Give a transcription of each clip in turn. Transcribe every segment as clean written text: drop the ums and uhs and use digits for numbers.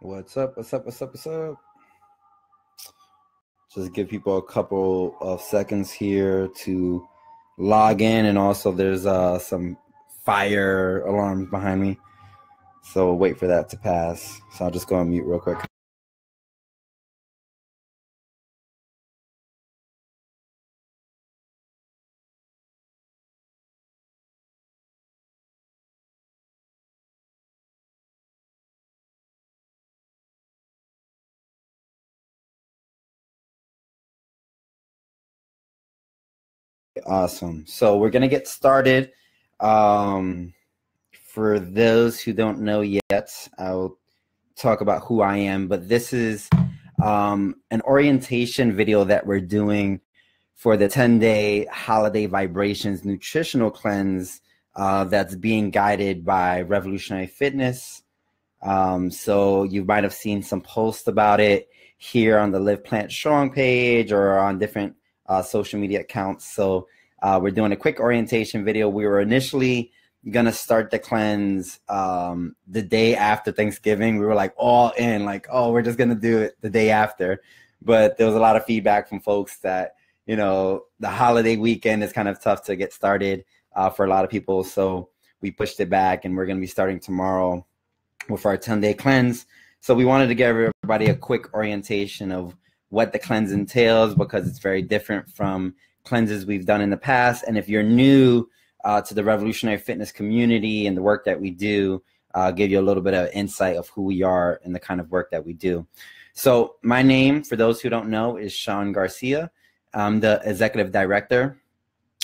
What's up? What's up? What's up? What's up? Just give people a couple of seconds here to log in, and also there's some fire alarms behind me, so wait for that to pass. So I'll just go on mute real quick. Awesome. So we're gonna get started. For those who don't know yet, I'll talk about who I am, but this is an orientation video that we're doing for the 10-day Holiday Vibrations Nutritional Cleanse that's being guided by Revolutionary Fitness. So you might have seen some posts about it here on the Live Plant Strong page or on different social media accounts. So we're doing a quick orientation video. We were initially gonna start the cleanse the day after Thanksgiving. We were like all in, like, oh, we're just gonna do it the day after. But there was a lot of feedback from folks that, you know, the holiday weekend is kind of tough to get started for a lot of people. So we pushed it back, and we're gonna be starting tomorrow with our 10-day cleanse. So we wanted to give everybody a quick orientation of what the cleanse entails, because it's very different from cleanses we've done in the past. And if you're new to the Revolutionary Fitness community and the work that we do, give you a little bit of insight of who we are and the kind of work that we do. So my name, for those who don't know, is Shawn Garcia. I'm the executive director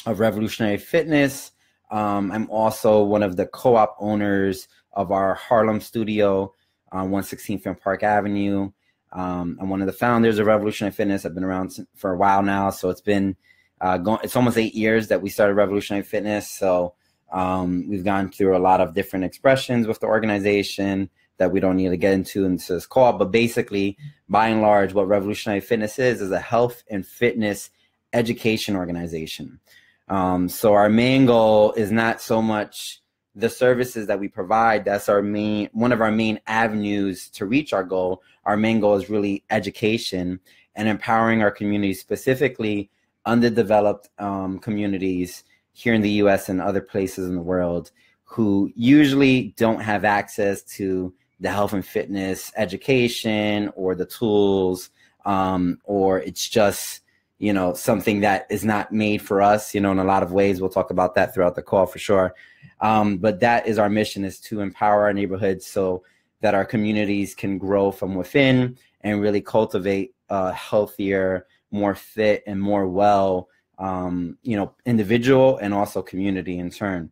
of Revolutionary Fitness. I'm also one of the co-op owners of our Harlem studio on 116 Film Park Avenue. I'm one of the founders of Revolutionary Fitness. I've been around for a while now, so it's been it's almost 8 years that we started Revolutionary Fitness. So we've gone through a lot of different expressions with the organization that we don't need to get into this call. But basically, by and large, what Revolutionary Fitness is a health and fitness education organization. So our main goal is not so much the services that we provide. That's one of our main avenues to reach our goal. Our main goal is really education and empowering our community, specifically underdeveloped communities here in the U.S. and other places in the world who usually don't have access to the health and fitness education or the tools, or it's just, you know, something that is not made for us, you know, in a lot of ways. We'll talk about that throughout the call for sure. But that is our mission, is to empower our neighborhoods so that our communities can grow from within and really cultivate a healthier, more fit and more well, you know, individual and also community in turn.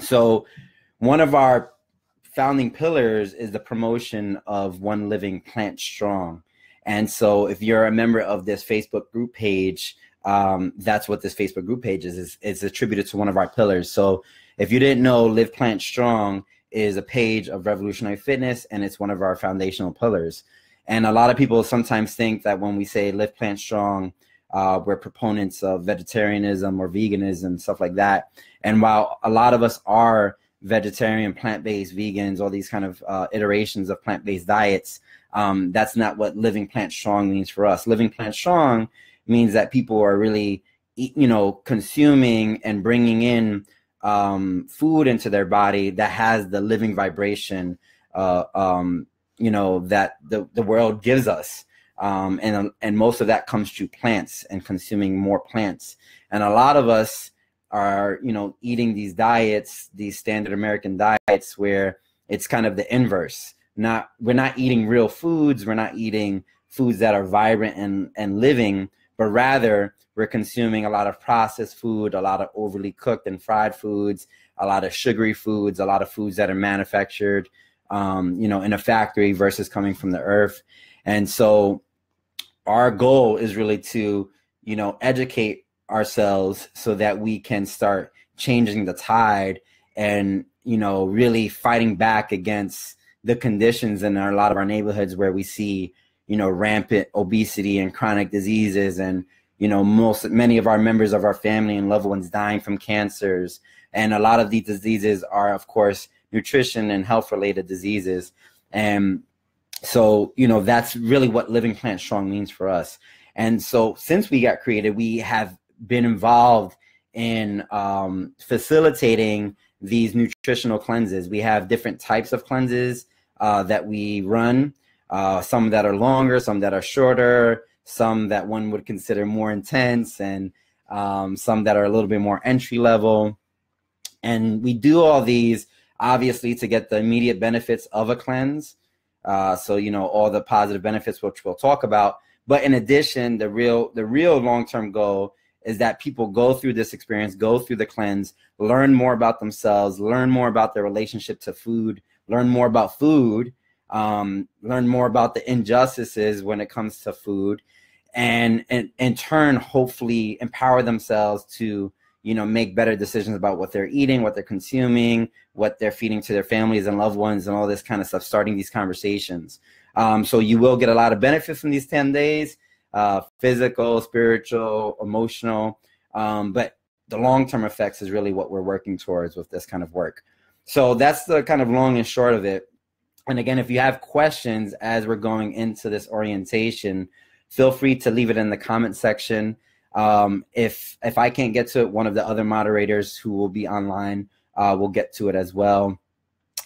So one of our founding pillars is the promotion of one living plant strong. And so if you're a member of this Facebook group page, that's what this Facebook group page is. It's attributed to one of our pillars. So if you didn't know, Live Plant Strong is a page of Revolutionary Fitness, and it's one of our foundational pillars. And a lot of people sometimes think that when we say Live Plant Strong, we're proponents of vegetarianism or veganism, stuff like that. And while a lot of us are vegetarian, plant-based, vegans, all these kind of iterations of plant-based diets, that's not what Living Plant Strong means for us. Living Plant Strong means that people are really, you know, consuming and bringing in food into their body that has the living vibration, you know, that the world gives us. And most of that comes through plants and consuming more plants. And a lot of us are, you know, eating these diets, these standard American diets, where it's kind of the inverse. We're not eating real foods. We're not eating foods that are vibrant and living, but rather we're consuming a lot of processed food, a lot of overly cooked and fried foods, a lot of sugary foods, a lot of foods that are manufactured, you know, in a factory versus coming from the earth. And so our goal is really to, you know, educate ourselves so that we can start changing the tide and, you know, really fighting back against the conditions in a lot of our neighborhoods where we see, you know, rampant obesity and chronic diseases, and, you know, many of our members of our family and loved ones dying from cancers. And a lot of these diseases are, of course, nutrition and health related diseases. And So, you know, that's really what Living Plant Strong means for us. And so since we got created, we have been involved in facilitating these nutritional cleanses. We have different types of cleanses that we run, some that are longer, some that are shorter, some that one would consider more intense, and some that are a little bit more entry level. And we do all these obviously to get the immediate benefits of a cleanse. So, you know, all the positive benefits, which we'll talk about. But in addition, the real long-term goal is that people go through this experience, go through the cleanse, learn more about themselves, learn more about their relationship to food, learn more about food, learn more about the injustices when it comes to food, and in turn, hopefully empower themselves to, you know, make better decisions about what they're eating, what they're consuming, what they're feeding to their families and loved ones, and all this kind of stuff, starting these conversations. So you will get a lot of benefit from these 10 days, physical, spiritual, emotional, but the long-term effects is really what we're working towards with this kind of work. So that's the kind of long and short of it. And again, if you have questions as we're going into this orientation, feel free to leave it in the comment section. If I can't get to it, one of the other moderators who will be online will get to it as well.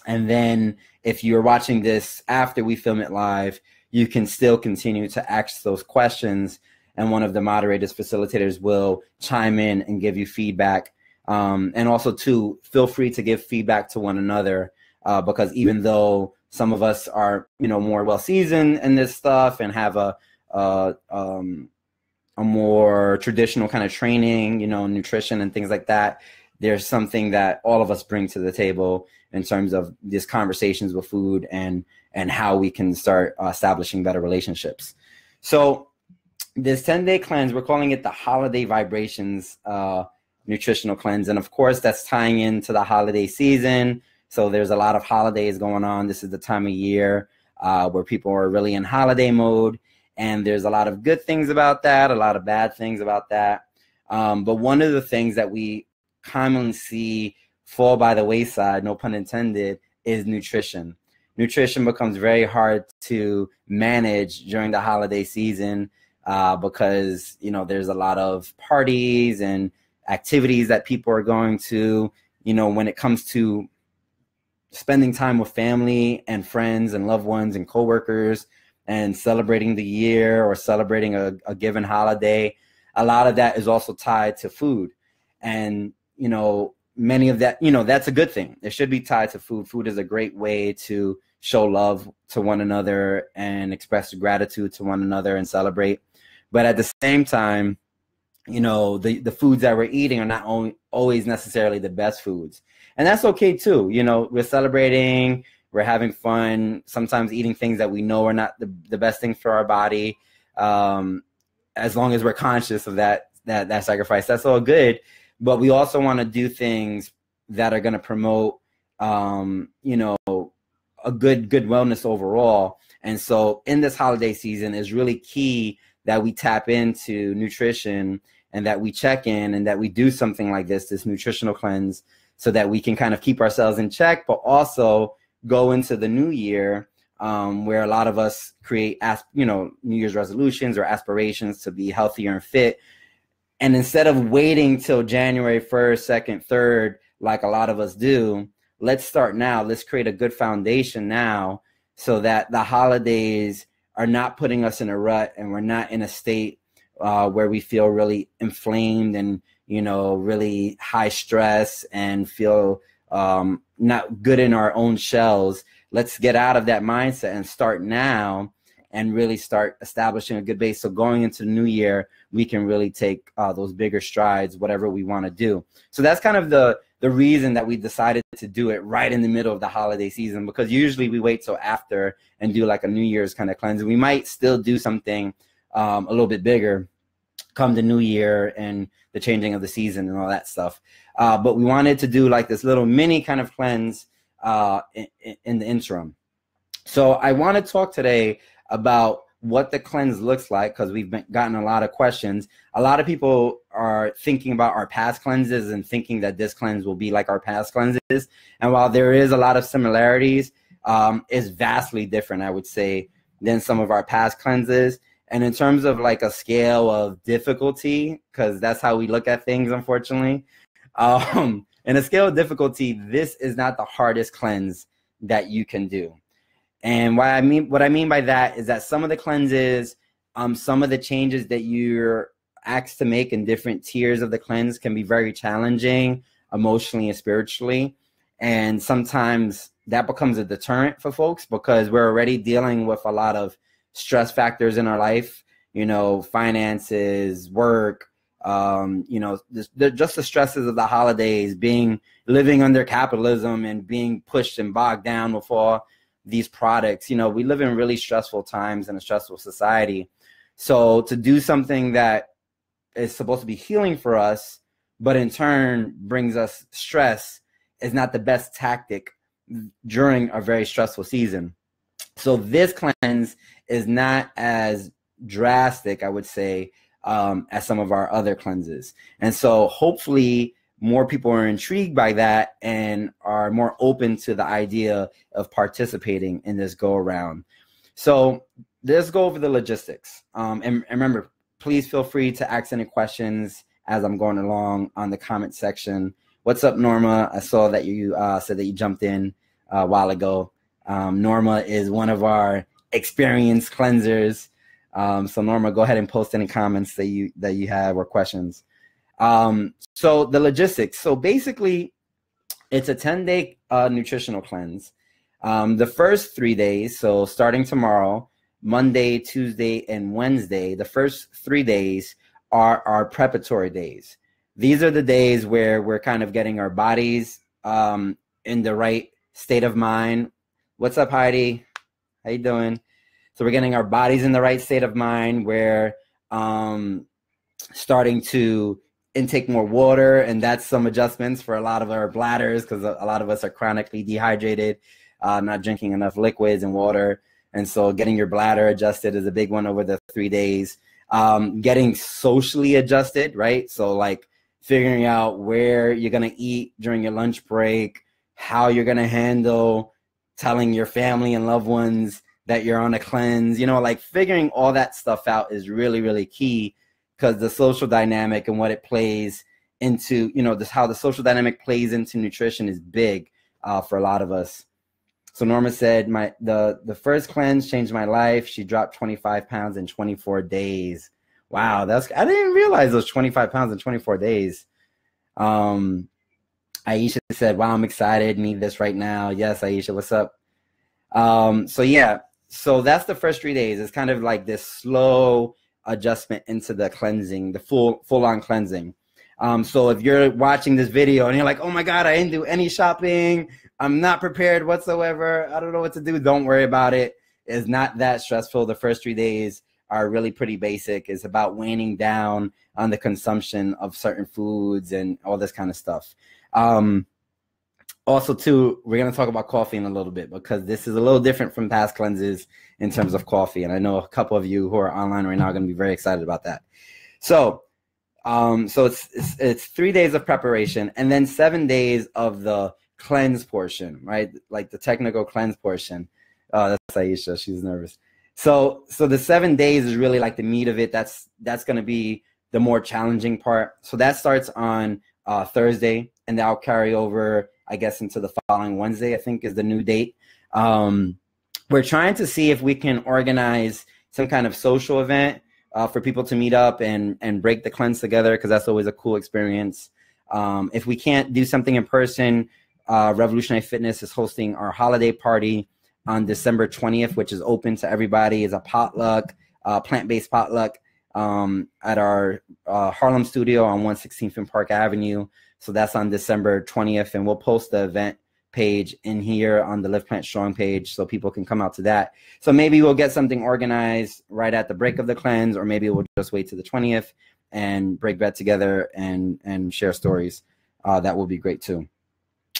And then if you're watching this after we film it live, you can still continue to ask those questions, and one of the moderators, facilitators will chime in and give you feedback. And also, too, feel free to give feedback to one another, because even though some of us are, you know, more well-seasoned in this stuff and have a more traditional kind of training, you know, nutrition and things like that, there's something that all of us bring to the table in terms of these conversations with food and how we can start establishing better relationships. So this 10-day cleanse, we're calling it the Holiday Vibrations Nutritional Cleanse. And of course, that's tying into the holiday season. So there's a lot of holidays going on. This is the time of year where people are really in holiday mode. And there's a lot of good things about that, a lot of bad things about that. But one of the things that we commonly see fall by the wayside, no pun intended, is nutrition. Nutrition becomes very hard to manage during the holiday season because, you know, there's a lot of parties and activities that people are going to. You know, when it comes to spending time with family and friends and loved ones and coworkers and celebrating the year or celebrating a given holiday, a lot of that is also tied to food. And, you know, many of that, you know, that's a good thing. It should be tied to food. Food is a great way to show love to one another and express gratitude to one another and celebrate. But at the same time, you know, the foods that we're eating are not always necessarily the best foods. And that's okay too. You know, we're celebrating, we're having fun, sometimes eating things that we know are not the best thing for our body. As long as we're conscious of that sacrifice, that's all good. But we also want to do things that are going to promote, you know, a good wellness overall. And so in this holiday season, it's really key that we tap into nutrition and that we check in and that we do something like this nutritional cleanse, so that we can kind of keep ourselves in check, but also go into the new year where a lot of us create, you know, New Year's resolutions or aspirations to be healthier and fit. And instead of waiting till January 1st, 2nd, 3rd, like a lot of us do, let's start now. Let's create a good foundation now so that the holidays are not putting us in a rut and we're not in a state where we feel really inflamed and, you know, really high stress and feel not good in our own shells. Let's get out of that mindset and start now and really start establishing a good base. So going into the new year, we can really take those bigger strides, whatever we want to do. So that's kind of the reason that we decided to do it right in the middle of the holiday season, because usually we wait till after and do like a New Year's kind of cleanse. We might still do something a little bit bigger come the new year and the changing of the season and all that stuff. But we wanted to do like this little mini kind of cleanse in the interim. So I want to talk today about what the cleanse looks like, because we've gotten a lot of questions. A lot of people are thinking about our past cleanses and thinking that this cleanse will be like our past cleanses. And while there is a lot of similarities, is vastly different, I would say, than some of our past cleanses. And in terms of like a scale of difficulty, because that's how we look at things, unfortunately, in a scale of difficulty, this is not the hardest cleanse that you can do. And what I mean by that is that some of the cleanses, some of the changes that you're asked to make in different tiers of the cleanse can be very challenging emotionally and spiritually. And sometimes that becomes a deterrent for folks because we're already dealing with a lot of stress factors in our life, you know, finances, work, you know, just the stresses of the holidays, living under capitalism and being pushed and bogged down with all these products. You know, we live in really stressful times in a stressful society. So to do something that is supposed to be healing for us, but in turn brings us stress, is not the best tactic during a very stressful season. So this cleanse is not as drastic, I would say, as some of our other cleanses. And so hopefully more people are intrigued by that and are more open to the idea of participating in this go around. So let's go over the logistics. And remember, please feel free to ask any questions as I'm going along on the comment section. What's up, Norma? I saw that you said that you jumped in a while ago. Norma is one of our experienced cleansers. So Norma, go ahead and post any comments that you have or questions. So the logistics. So basically, it's a 10-day nutritional cleanse. The first 3 days, so starting tomorrow, Monday, Tuesday, and Wednesday, the first 3 days are our preparatory days. These are the days where we're kind of getting our bodies in the right state of mind. What's up, Heidi? How you doing? So we're getting our bodies in the right state of mind. We're starting to intake more water, and that's some adjustments for a lot of our bladders because a lot of us are chronically dehydrated, not drinking enough liquids and water. And so getting your bladder adjusted is a big one over the 3 days. Getting socially adjusted, right? So like figuring out where you're going to eat during your lunch break, how you're going to handle telling your family and loved ones that you're on a cleanse, you know, like figuring all that stuff out is really, really key because the social dynamic and what it plays into, you know, how the social dynamic plays into nutrition is big for a lot of us. So Norma said, the first cleanse changed my life. She dropped 25 pounds in 24 days. Wow, I didn't realize those 25 pounds in 24 days. Aisha said, wow, I'm excited. Need this right now. Yes, Aisha, what's up? So yeah, so that's the first 3 days. It's kind of like this slow adjustment into the cleansing, the full-on cleansing. So if you're watching this video and you're like, oh my God, I didn't do any shopping, I'm not prepared whatsoever, I don't know what to do, don't worry about it. It's not that stressful. The first 3 days are really pretty basic. It's about waning down on the consumption of certain foods and all this kind of stuff. Also, too, we're going to talk about coffee in a little bit because this is a little different from past cleanses in terms of coffee. And I know a couple of you who are online right now are going to be very excited about that. So it's 3 days of preparation and then 7 days of the cleanse portion, right? Like the technical cleanse portion. Oh, that's Aisha. She's nervous. So the 7 days is really like the meat of it. That's going to be the more challenging part. So that starts on Thursday, and that'll carry over, I guess, into the following Wednesday, I think is the new date. We're trying to see if we can organize some kind of social event for people to meet up and break the cleanse together, because that's always a cool experience. If we can't do something in person, Revolutionary Fitness is hosting our holiday party on December 20th, which is open to everybody. It's a potluck, plant-based potluck at our Harlem studio on 116th and Park Avenue. So that's on December 20th, and we'll post the event page in here on the Live Plant Strong page so people can come out to that. So maybe we'll get something organized right at the break of the cleanse, or maybe we'll just wait to the 20th and break bread together and share stories. That will be great too.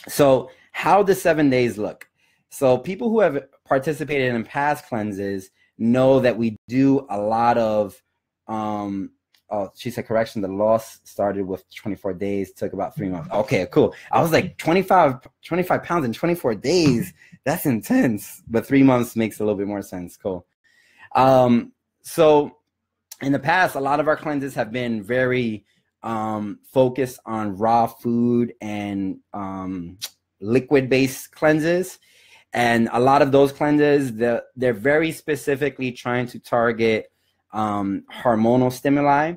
So how the 7 days look. So people who have participated in past cleanses know that we do a lot of oh, she said, correction, the loss started with 24 days, took about 3 months. Okay, cool. I was like 25 pounds in 24 days. That's intense. But 3 months makes a little bit more sense. Cool. So in the past, a lot of our cleanses have been very focused on raw food and liquid-based cleanses. And a lot of those cleanses, they're very specifically trying to target hormonal stimuli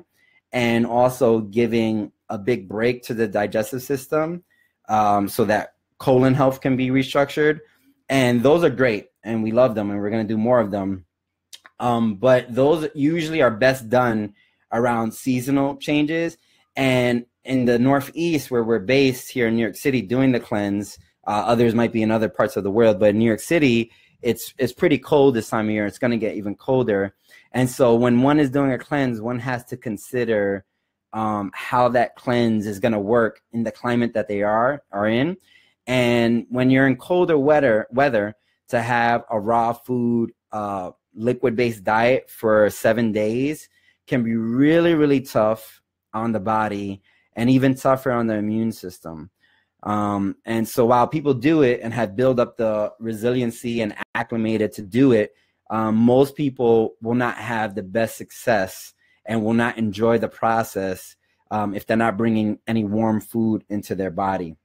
and also giving a big break to the digestive system so that colon health can be restructured. And those are great, and we love them, and we're going to do more of them. But those usually are best done around seasonal changes. And in the Northeast, where we're based here in New York City doing the cleanse, others might be in other parts of the world, but in New York City, it's pretty cold this time of year. It's going to get even colder. And so when one is doing a cleanse, one has to consider how that cleanse is going to work in the climate that they are in. And when you're in colder weather, to have a raw food, liquid-based diet for 7 days can be really, really tough on the body and even tougher on the immune system. And so while people do it and have built up the resiliency and acclimated to do it, most people will not have the best success and will not enjoy the process if they're not bringing any warm food into their body.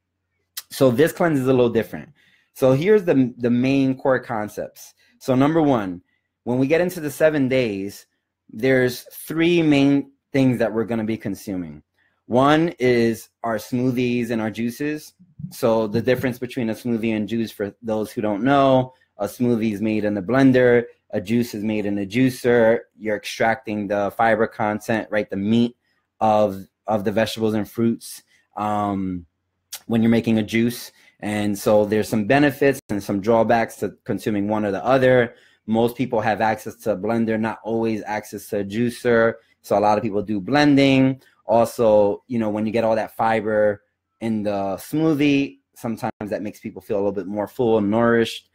So this cleanse is a little different. So here's the main core concepts. So number one, when we get into the 7 days, there's 3 main things that we're going to be consuming. One is our smoothies and our juices. So the difference between a smoothie and juice, for those who don't know, a smoothie is made in the blender, a juice is made in a juicer. You're extracting the fiber content, right, the meat of the vegetables and fruits when you're making a juice. And so there's some benefits and some drawbacks to consuming one or the other. Most people have access to a blender, not always access to a juicer. So a lot of people do blending. Also, you know, when you get all that fiber in the smoothie, sometimes that makes people feel a little bit more full and nourished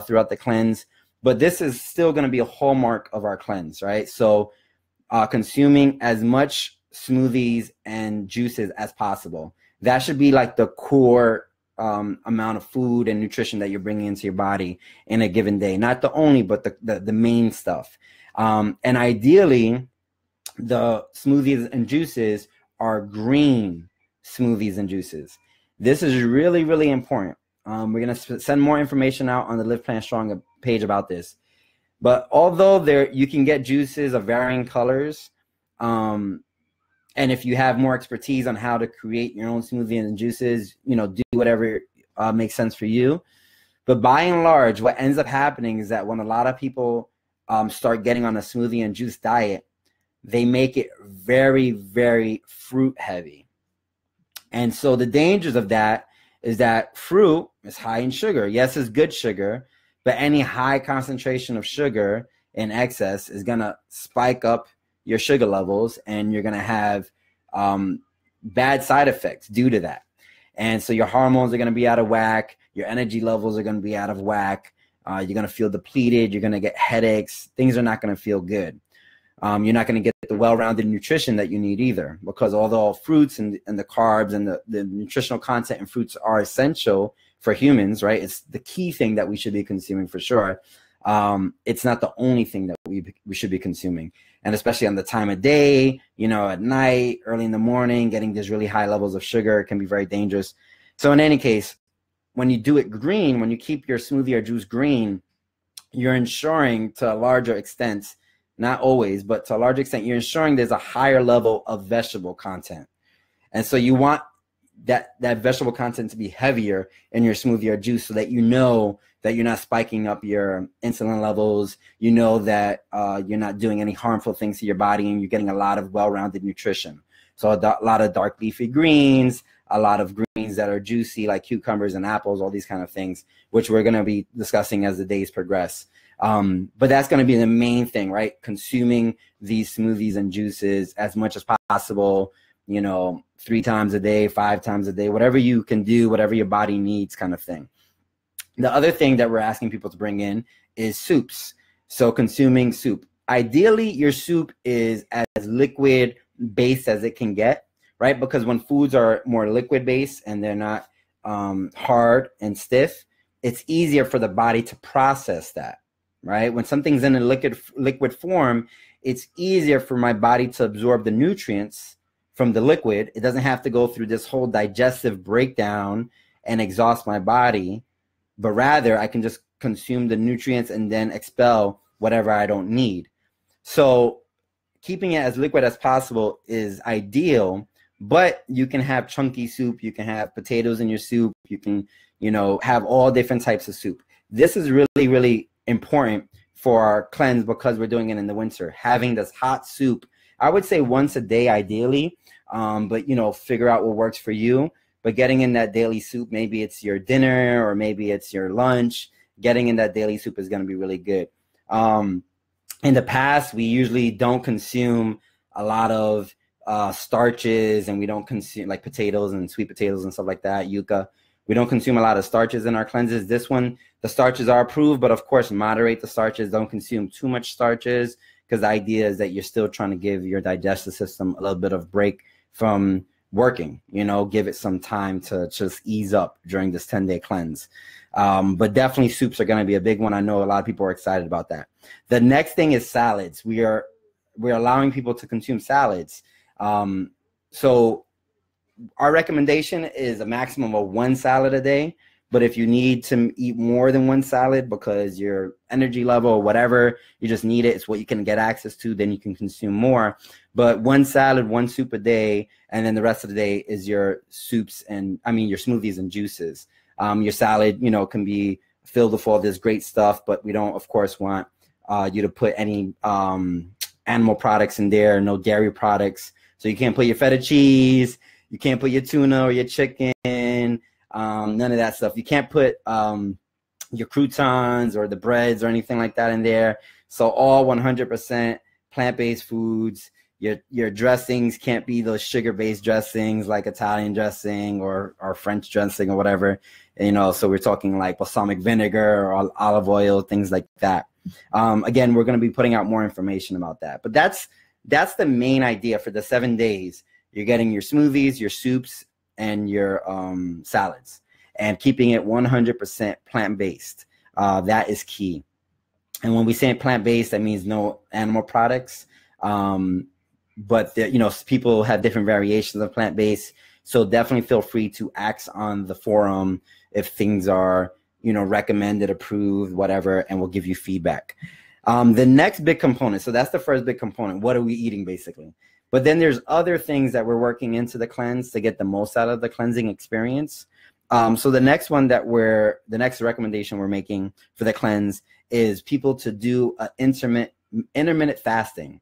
throughout the cleanse. But this is still going to be a hallmark of our cleanse, right? So consuming as much smoothies and juices as possible. That should be like the core amount of food and nutrition that you're bringing into your body in a given day. Not the only, but the main stuff. And ideally, the smoothies and juices are green smoothies and juices. This is really, really important. We're going to send more information out on the Live Plant Strong page about this. But although you can get juices of varying colors, and if you have more expertise on how to create your own smoothie and juices, you know, do whatever makes sense for you. But by and large, what ends up happening is that when a lot of people start getting on a smoothie and juice diet, they make it very, very fruit heavy. And so the dangers of that is that fruit is high in sugar. Yes, it's good sugar, but any high concentration of sugar in excess is going to spike up your sugar levels, and you're going to have bad side effects due to that. And so your hormones are going to be out of whack. Your energy levels are going to be out of whack. You're going to feel depleted. You're going to get headaches. Things are not going to feel good. You're not going to get the well-rounded nutrition that you need either, because although fruits and the carbs and the nutritional content in fruits are essential for humans, right? It's the key thing that we should be consuming for sure. It's not the only thing that we should be consuming. And especially on the time of day, you know, at night, early in the morning, getting these really high levels of sugar can be very dangerous. So in any case, when you do it green, when you keep your smoothie or juice green, you're ensuring to a larger extent, not always, but to a large extent, you're ensuring there's a higher level of vegetable content. And so you want that vegetable content to be heavier in your smoothie or juice so that you know that you're not spiking up your insulin levels, you know that you're not doing any harmful things to your body, and you're getting a lot of well-rounded nutrition. So a lot of dark leafy greens, a lot of greens that are juicy like cucumbers and apples, all these kind of things, which we're going to be discussing as the days progress. But that's going to be the main thing, right? Consuming these smoothies and juices as much as possible, you know, 3 times a day, 5 times a day, whatever you can do, whatever your body needs kind of thing. The other thing that we're asking people to bring in is soups. So consuming soup. Ideally, your soup is as liquid based as it can get, right? Because when foods are more liquid based and they're not hard and stiff, it's easier for the body to process that, right? When something's in a liquid form, it's easier for my body to absorb the nutrients from the liquid. It doesn't have to go through this whole digestive breakdown and exhaust my body, but rather I can just consume the nutrients and then expel whatever I don't need. So keeping it as liquid as possible is ideal, but you can have chunky soup, you can have potatoes in your soup, you can, you know, have all different types of soup. This is really, really important for our cleanse because we're doing it in the winter. Having this hot soup, I would say once a day ideally, but, you know, figure out what works for you. But getting in that daily soup, maybe it's your dinner or maybe it's your lunch, getting in that daily soup is going to be really good. In the past, we usually don't consume a lot of starches, and we don't consume like potatoes and sweet potatoes and stuff like that, yuca. We don't consume a lot of starches in our cleanses. This one, the starches are approved, but of course, moderate the starches. Don't consume too much starches, because the idea is that you're still trying to give your digestive system a little bit of break from working, you know, give it some time to just ease up during this 10-day cleanse. But definitely soups are going to be a big one. I know a lot of people are excited about that. The next thing is salads. We're allowing people to consume salads. So our recommendation is a maximum of 1 salad a day. But if you need to eat more than 1 salad because your energy level or whatever, you just need it, it's what you can get access to, then you can consume more. But 1 salad, 1 soup a day, and then the rest of the day is your soups and, your smoothies and juices. Your salad, you know, can be filled with all this great stuff, but we don't, of course, want you to put any animal products in there, no dairy products. So you can't put your feta cheese, you can't put your tuna or your chicken, none of that stuff. You can't put your croutons or the breads or anything like that in there. So all 100% plant-based foods. Your dressings can't be those sugar-based dressings like Italian dressing or French dressing or whatever. You know, so we're talking like balsamic vinegar or olive oil, things like that. Again, we're going to be putting out more information about that. But that's the main idea for the 7 days. You're getting your smoothies, your soups, and your salads, and keeping it 100% plant-based. That is key. And when we say plant-based, that means no animal products. But you know, people have different variations of plant-based. So definitely feel free to ask on the forum if things are, you know, recommended, approved, whatever, and we'll give you feedback. The next big component, so that's the first big component. What are we eating, basically? But then there's other things that we're working into the cleanse to get the most out of the cleansing experience. So the next one the next recommendation we're making for the cleanse is people to do intermittent fasting.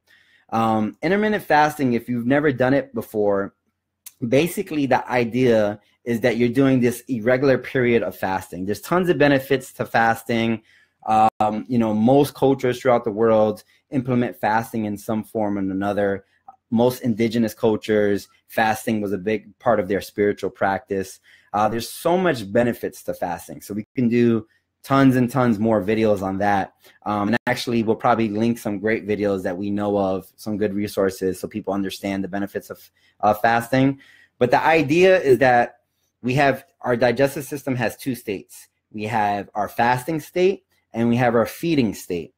Intermittent fasting, if you've never done it before, basically the idea is that you're doing this irregular period of fasting. There's tons of benefits to fasting. You know, most cultures throughout the world implement fasting in some form or another. Most indigenous cultures, fasting was a big part of their spiritual practice. There's so much benefits to fasting. So we can do tons and tons more videos on that. And actually, we'll probably link some great videos that we know of, some good resources so people understand the benefits of fasting. But the idea is that our digestive system has 2 states. We have our fasting state and we have our feeding state.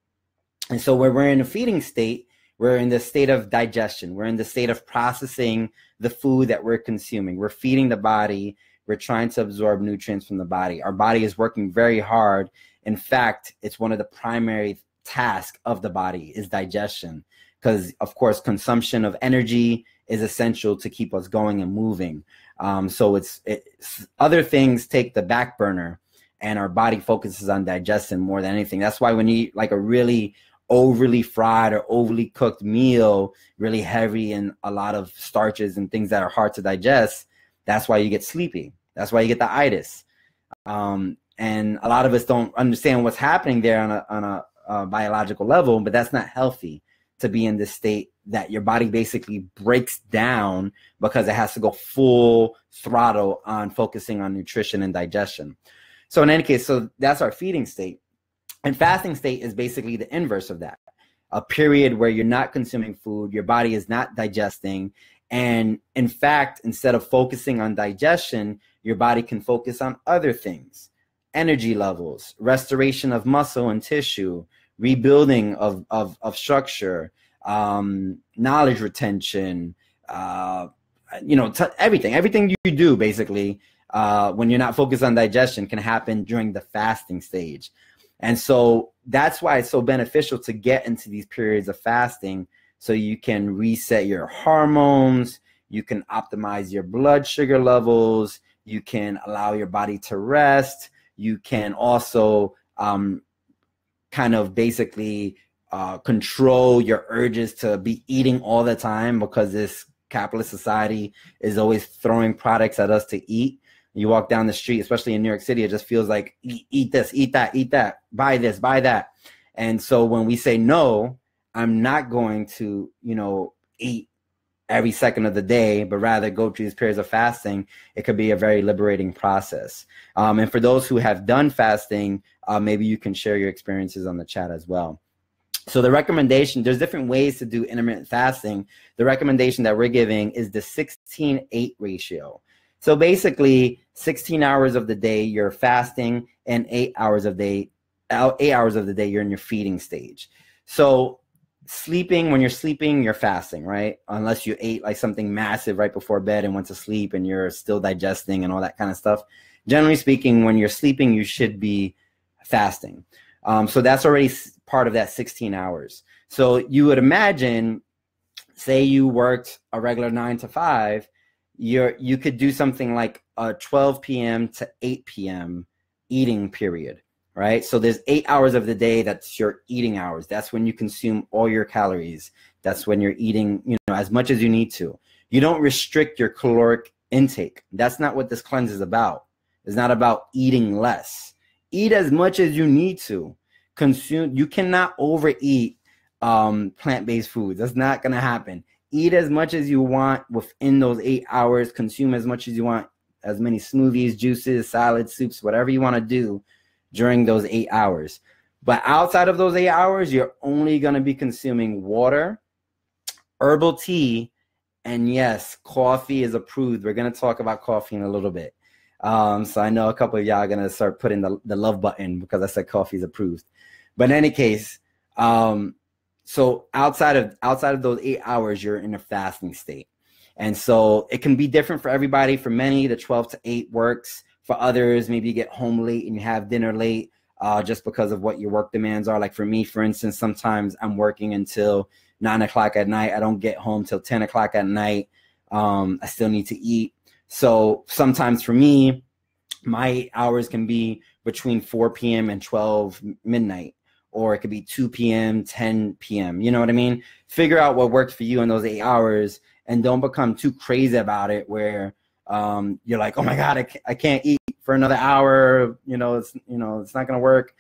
And so when we're in a feeding state, we're in the state of digestion. We're in the state of processing the food that we're consuming. We're feeding the body. We're trying to absorb nutrients from the body. Our body is working very hard. In fact, it's one of the primary tasks of the body is digestion, because, of course, consumption of energy is essential to keep us going and moving. So it's other things take the back burner, and our body focuses on digestion more than anything. That's why when you eat like a really overly fried or overly cooked meal, really heavy and a lot of starches and things that are hard to digest, that's why you get sleepy. That's why you get the itis. And a lot of us don't understand what's happening there on a biological level, but that's not healthy to be in this state that your body basically breaks down because it has to go full throttle on focusing on nutrition and digestion. So in any case, so that's our feeding state. And fasting state is basically the inverse of that. a period where you're not consuming food, your body is not digesting. And in fact, instead of focusing on digestion, your body can focus on other things: energy levels, restoration of muscle and tissue, rebuilding of structure, knowledge retention, everything you do basically, when you're not focused on digestion, can happen during the fasting stage. And so that's why it's so beneficial to get into these periods of fasting, so you can reset your hormones, you can optimize your blood sugar levels, you can allow your body to rest, you can also kind of basically control your urges to be eating all the time, because this capitalist society is always throwing products at us to eat. You walk down the street, especially in New York City, it just feels like eat this, eat that, buy this, buy that. And so when we say, no, I'm not going to, eat every second of the day, but rather go through these periods of fasting, it could be a very liberating process. And for those who have done fasting, maybe you can share your experiences on the chat as well. So the recommendation, there's different ways to do intermittent fasting. The recommendation that we're giving is the 16-8 ratio. So basically 16 hours of the day you're fasting, and 8 hours of the day you're in your feeding stage. So when you're sleeping, you're fasting, right? Unless you ate like something massive right before bed and went to sleep and you're still digesting and all that kind of stuff. Generally speaking, when you're sleeping, you should be fasting. So that's already part of that 16 hours. So you would imagine, say you worked a regular 9 to 5, you could do something like a 12 p.m. to 8 p.m. eating period, right? So there's 8 hours of the day that's your eating hours. That's when you consume all your calories. That's when you're eating, as much as you need to. You don't restrict your caloric intake. That's not what this cleanse is about. It's not about eating less. Eat as much as you need to. You cannot overeat plant-based foods. That's not going to happen. Eat as much as you want within those 8 hours. Consume as much as you want, as many smoothies, juices, salads, soups, whatever you want to do during those 8 hours. But outside of those 8 hours, you're only going to be consuming water, herbal tea, and yes, coffee is approved. We're going to talk about coffee in a little bit. So I know a couple of y'all are going to start putting the love button because I said coffee is approved. But in any case, so outside of those 8 hours, you're in a fasting state. And so it can be different for everybody. For many, the 12 to 8 works. For others, maybe you get home late and you have dinner late just because of what your work demands are. Like for me, for instance, sometimes I'm working until 9 o'clock at night. I don't get home till 10 o'clock at night. I still need to eat. So sometimes for me, my hours can be between 4 p.m. and 12 midnight, or it could be 2 p.m., 10 p.m. You know what I mean? Figure out what works for you in those 8 hours, and don't become too crazy about it where you're like, oh my God, I can't eat for another hour. It's not going to work.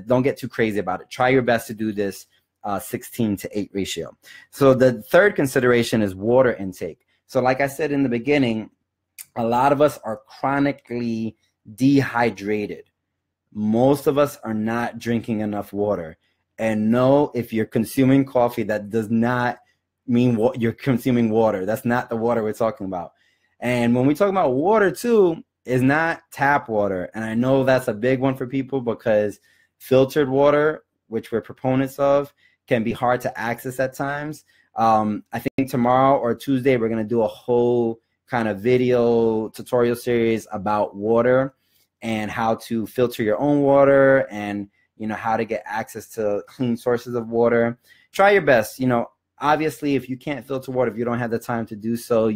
Don't get too crazy about it. Try your best to do this 16 to 8 ratio. So the third consideration is water intake. So like I said in the beginning, a lot of us are chronically dehydrated. Most of us are not drinking enough water. And no, if you're consuming coffee, that does not mean you're consuming water. That's not the water we're talking about. And when we talk about water too, is not tap water. And I know that's a big one for people because filtered water, which we're proponents of, can be hard to access at times. I think tomorrow or Tuesday, we're going to do a whole kind of video tutorial series about water and how to filter your own water and, how to get access to clean sources of water. Try your best. Obviously, if you can't filter water, if you don't have the time to do so,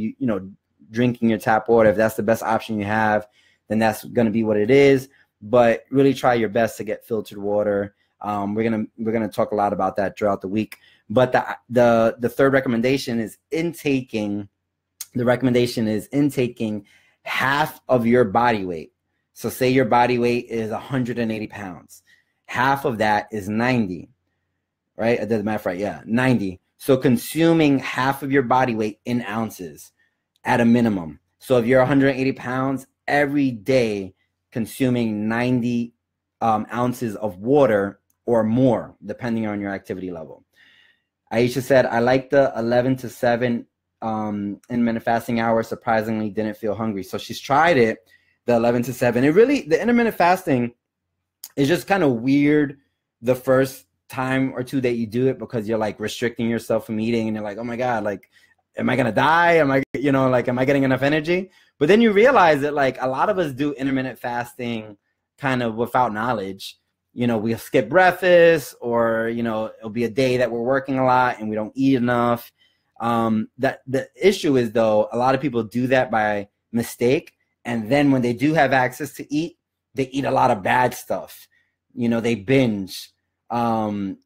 drinking your tap water, if that's the best option you have, then that's going to be what it is. But really try your best to get filtered water. We're gonna talk a lot about that throughout the week. But the third recommendation is intaking. The recommendation is intaking half of your body weight. So say your body weight is 180 pounds. Half of that is 90, right? I did the math right. Yeah, 90. So consuming half of your body weight in ounces at a minimum. So if you're 180 pounds, every day consuming 90 ounces of water or more, depending on your activity level. Aisha said, I like the 11 to 7 intermittent fasting hour. Surprisingly, didn't feel hungry. So she's tried it, the 11 to 7. It really, the intermittent fasting is just kind of weird the first time or two that you do it, because you're like restricting yourself from eating and you're like, oh my God, like, am I going to die? Am I, you know, like, am I getting enough energy? But then you realize that like a lot of us do intermittent fasting kind of without knowledge. You know, we'll skip breakfast, or, you know, it'll be a day that we're working a lot and we don't eat enough. That the issue is, though, a lot of people do that by mistake. And then when they do have access to eat, they eat a lot of bad stuff. You know, they binge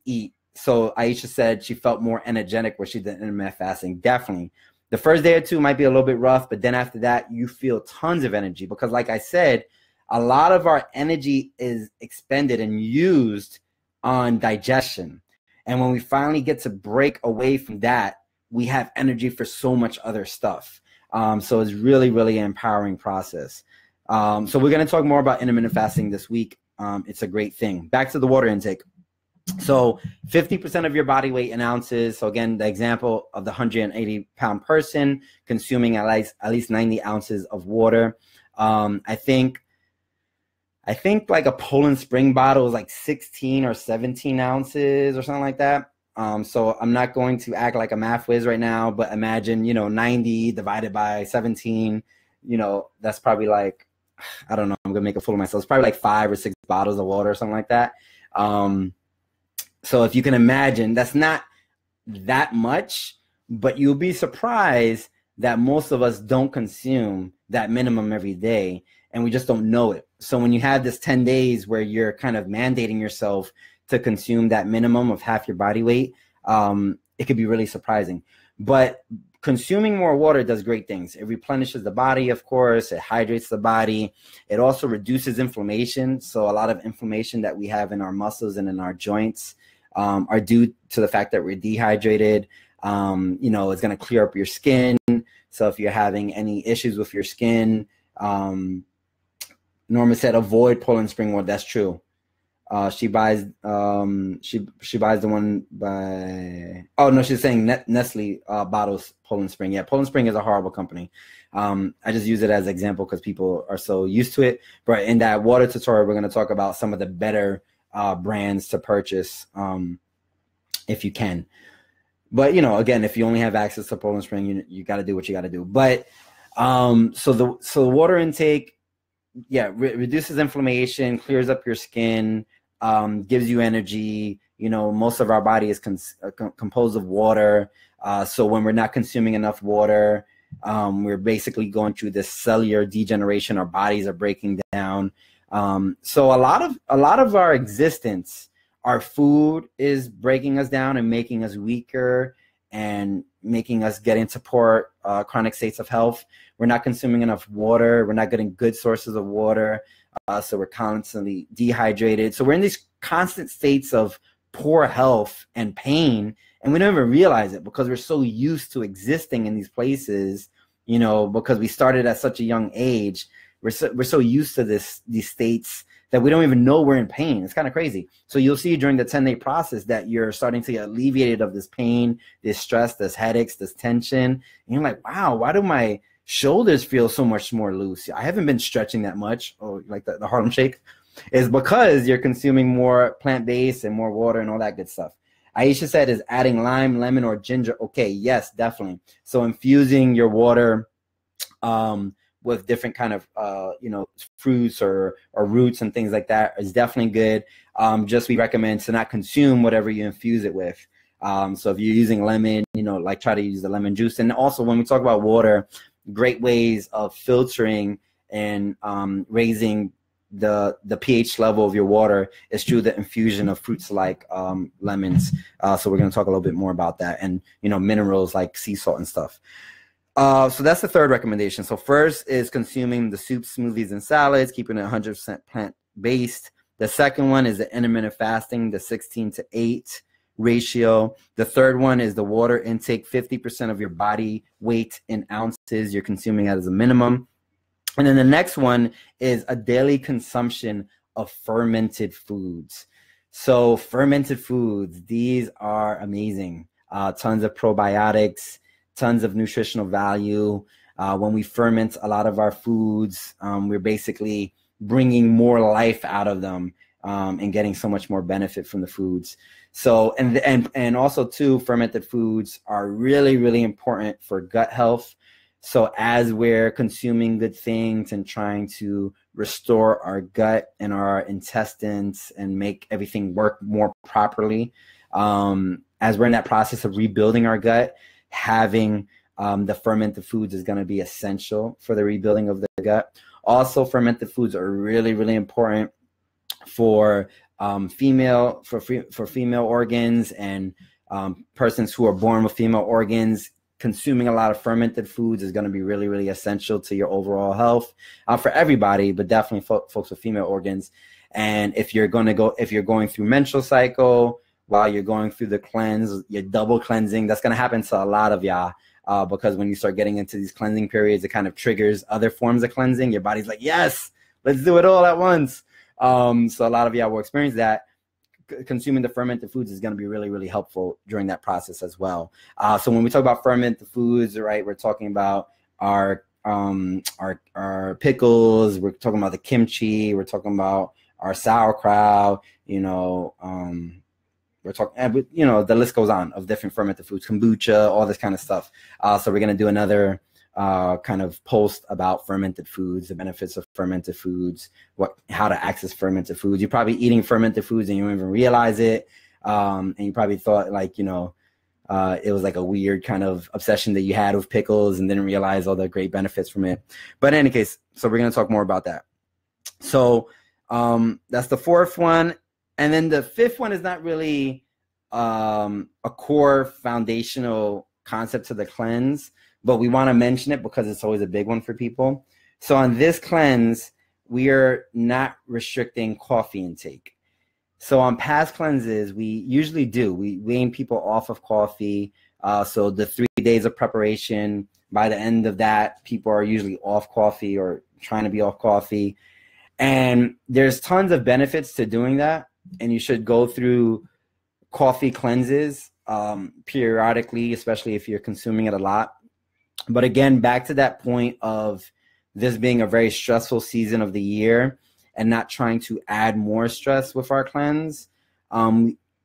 eat. So Aisha said she felt more energetic where she did intermittent fasting. Definitely. The first day or two might be a little bit rough, but then after that, you feel tons of energy, because like I said, a lot of our energy is expended and used on digestion. And when we finally get to break away from that, we have energy for so much other stuff. So it's really, really an empowering process. So we're going to talk more about intermittent fasting this week. It's a great thing. Back to the water intake. So 50% of your body weight in ounces. So again, the example of the 180-pound person consuming at least 90 ounces of water. I think like a Poland Spring bottle is like 16 or 17 ounces or something like that. So I'm not going to act like a math whiz right now, but imagine, you know, 90 divided by 17, you know, that's probably like, I don't know, I'm going to make a fool of myself. It's probably like 5 or 6 bottles of water or something like that. So if you can imagine, that's not that much, but you'll be surprised that most of us don't consume that minimum every day, and we just don't know it. So when you have this 10 days where you're kind of mandating yourself to consume that minimum of half your body weight, it could be really surprising. But consuming more water does great things. It replenishes the body, of course. It hydrates the body. It also reduces inflammation. So a lot of inflammation that we have in our muscles and in our joints are due to the fact that we're dehydrated. You know, it's going to clear up your skin. So if you're having any issues with your skin, Norma said avoid Poland Spring water. That's true. She buys she buys the one by, oh no, she's saying Nestle bottles Poland Spring. Yeah, Poland Spring is a horrible company. I just use it as an example because people are so used to it. But in that water tutorial, we're going to talk about some of the better brands to purchase if you can. But you know, again, if you only have access to Poland Spring, you got to do what you got to do. But so the water intake, yeah, reduces inflammation, clears up your skin, gives you energy. You know, most of our body is composed of water. So when we're not consuming enough water, we're basically going through this cellular degeneration. Our bodies are breaking down. So a lot of our existence, our food is breaking us down and making us weaker and making us get into poor chronic states of health. We're not consuming enough water. We're not getting good sources of water. So we're constantly dehydrated. So we're in these constant states of poor health and pain, and we don't even realize it because we're so used to existing in these places, you know, because we started at such a young age. We're so used to these states that we don't even know we're in pain. It's kind of crazy. So you'll see during the 10-day process that you're starting to get alleviated of this pain, this stress, this headaches, this tension. And you're like, wow, why do my shoulders feel so much more loose? I haven't been stretching that much, or like the Harlem Shake. Is because you're consuming more plant-based and more water and all that good stuff. Aisha said, is adding lime, lemon, or ginger okay? Yes, definitely. So infusing your water with different kind of you know, fruits or roots and things like that is definitely good. Just we recommend to not consume whatever you infuse it with. So if you're using lemon, you know, like try to use the lemon juice. And also when we talk about water, great ways of filtering and raising the pH level of your water is through the infusion of fruits like lemons. So we're going to talk a little bit more about that, and you know, minerals like sea salt and stuff. So that's the third recommendation. So first is consuming the soups, smoothies, and salads, keeping it 100% plant-based. The second one is the intermittent fasting, the 16-to-8 ratio. The third one is the water intake, 50% of your body weight in ounces you're consuming as a minimum. And then the next one is a daily consumption of fermented foods. So fermented foods, these are amazing. tons of probiotics, tons of nutritional value. When we ferment a lot of our foods, we're basically bringing more life out of them and getting so much more benefit from the foods. So, and also too, fermented foods are really, really important for gut health. So as we're consuming good things and trying to restore our gut and our intestines and make everything work more properly, as we're in that process of rebuilding our gut, having the fermented foods is going to be essential for the rebuilding of the gut. Also, fermented foods are really, really important for female organs and persons who are born with female organs. Consuming a lot of fermented foods is going to be really, really essential to your overall health for everybody, but definitely folks with female organs. And if you're going through menstrual cycle while you're going through the cleanse, you're double cleansing. That's going to happen to a lot of y'all because when you start getting into these cleansing periods, it kind of triggers other forms of cleansing. Your body's like, yes, let's do it all at once. So a lot of y'all will experience that. Consuming the fermented foods is going to be really, really helpful during that process as well. So when we talk about fermented foods, right, we're talking about our pickles, we're talking about the kimchi, we're talking about our sauerkraut, we're talking, the list goes on of different fermented foods, kombucha, all this kind of stuff. So we're going to do another kind of post about fermented foods, the benefits of fermented foods, how to access fermented foods. You're probably eating fermented foods and you don't even realize it. And you probably thought it was like a weird kind of obsession that you had with pickles and didn't realize all the great benefits from it. But in any case, so we're going to talk more about that. So that's the fourth one. And then the fifth one is not really a core foundational concept to the cleanse, but we want to mention it because it's always a big one for people. So on this cleanse, we are not restricting coffee intake. So on past cleanses, we usually do. We wean people off of coffee. So the 3 days of preparation, by the end of that, people are usually off coffee or trying to be off coffee. And there's tons of benefits to doing that. And you should go through coffee cleanses periodically, especially if you're consuming it a lot. But again, back to that point of this being a very stressful season of the year and not trying to add more stress with our cleanse,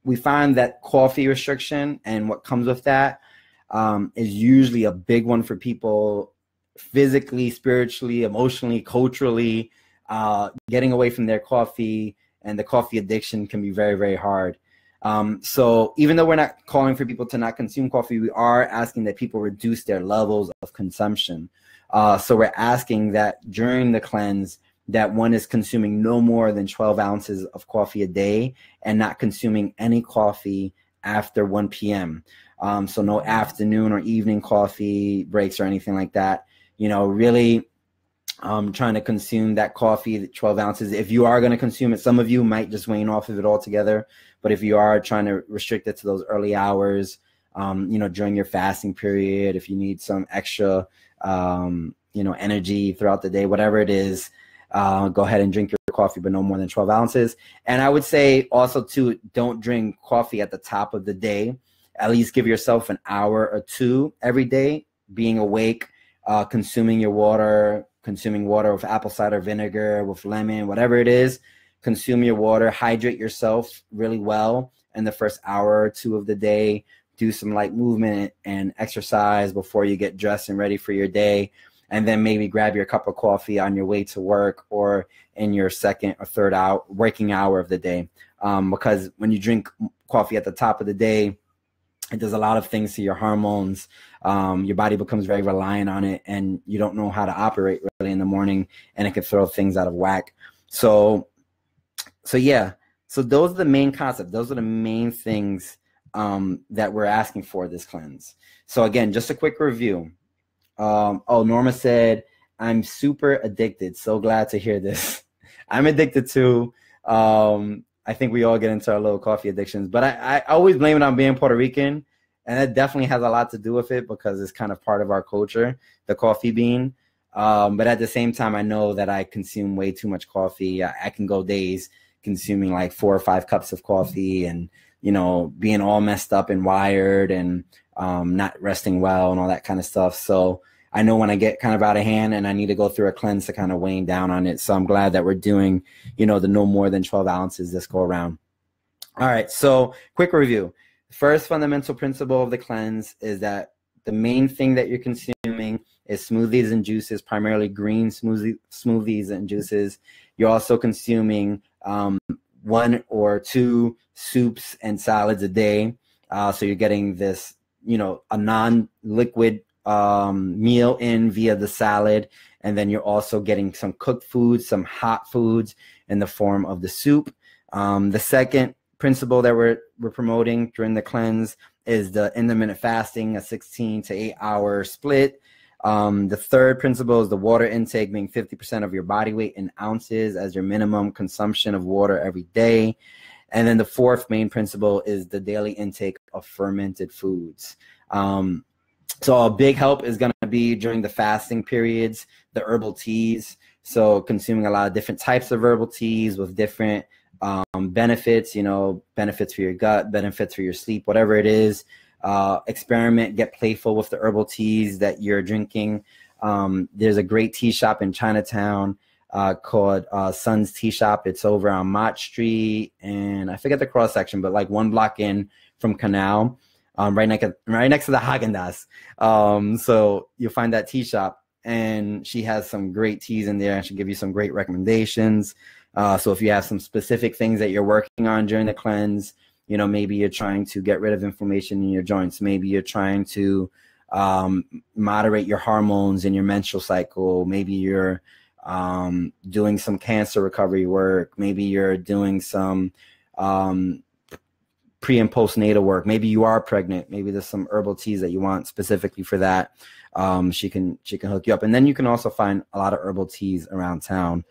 we find that coffee restriction and what comes with that is usually a big one for people physically, spiritually, emotionally, culturally. Getting away from their coffee and the coffee addiction can be very, very hard. So even though we're not calling for people to not consume coffee, we are asking that people reduce their levels of consumption. So we're asking that during the cleanse that one is consuming no more than 12 ounces of coffee a day and not consuming any coffee after 1 p.m. So no afternoon or evening coffee breaks or anything like that. Really trying to consume that coffee, the 12 ounces. If you are going to consume it, some of you might just wane off of it altogether. But if you are trying to restrict it to those early hours, during your fasting period, if you need some extra, energy throughout the day, whatever it is, go ahead and drink your coffee, but no more than 12 ounces. And I would say also too, don't drink coffee at the top of the day. At least give yourself an hour or two every day, being awake, consuming water with apple cider vinegar, with lemon, whatever it is. Consume your water, hydrate yourself really well in the first hour or two of the day. Do some light movement and exercise before you get dressed and ready for your day. And then maybe grab your cup of coffee on your way to work or in your second or third working hour of the day. Because when you drink coffee at the top of the day, it does a lot of things to your hormones. Your body becomes very reliant on it, and you don't know how to operate really in the morning, and it can throw things out of whack. So yeah. So those are the main concepts. Those are the main things that we're asking for this cleanse. So again, just a quick review. Norma said, I'm super addicted. So glad to hear this. I'm addicted too. I think we all get into our little coffee addictions, but I always blame it on being Puerto Rican. And that definitely has a lot to do with it because it's kind of part of our culture, the coffee bean. But at the same time, I know that I consume way too much coffee. I can go days consuming like 4 or 5 cups of coffee. And you know, being all messed up and wired and not resting well and all that kind of stuff. So I know when I get kind of out of hand and I need to go through a cleanse to kind of weighing down on it. So I'm glad that we're doing, you know, the no more than 12 ounces this go around. All right, so quick review. First fundamental principle of the cleanse is that the main thing that you're consuming is smoothies and juices, primarily green smoothies and juices. You're also consuming 1 or 2 soups and salads a day. So you're getting this, you know, a non-liquid meal in via the salad. And then you're also getting some cooked foods, some hot foods in the form of the soup. The second principle that we're promoting during the cleanse is the intermittent fasting, a 16 to 8 hour split. The third principle is the water intake, being 50% of your body weight in ounces as your minimum consumption of water every day. And then the fourth main principle is the daily intake of fermented foods. So a big help is going to be during the fasting periods, the herbal teas. So consuming a lot of different types of herbal teas with different benefits, you know, benefits for your gut, benefits for your sleep, whatever it is. Experiment, get playful with the herbal teas that you're drinking. There's a great tea shop in Chinatown called Sun's Tea Shop. It's over on Mott Street, and I forget the cross section, but like 1 block in from Canal, right next to the Haagen-Dazs. So you'll find that tea shop, and she has some great teas in there, and she'll give you some great recommendations. So if you have some specific things that you're working on during the cleanse, you know, maybe you're trying to get rid of inflammation in your joints. Maybe you're trying to moderate your hormones in your menstrual cycle. Maybe you're doing some cancer recovery work. Maybe you're doing some pre and postnatal work. Maybe you are pregnant. Maybe there's some herbal teas that you want specifically for that. She can hook you up. And then you can also find a lot of herbal teas around town.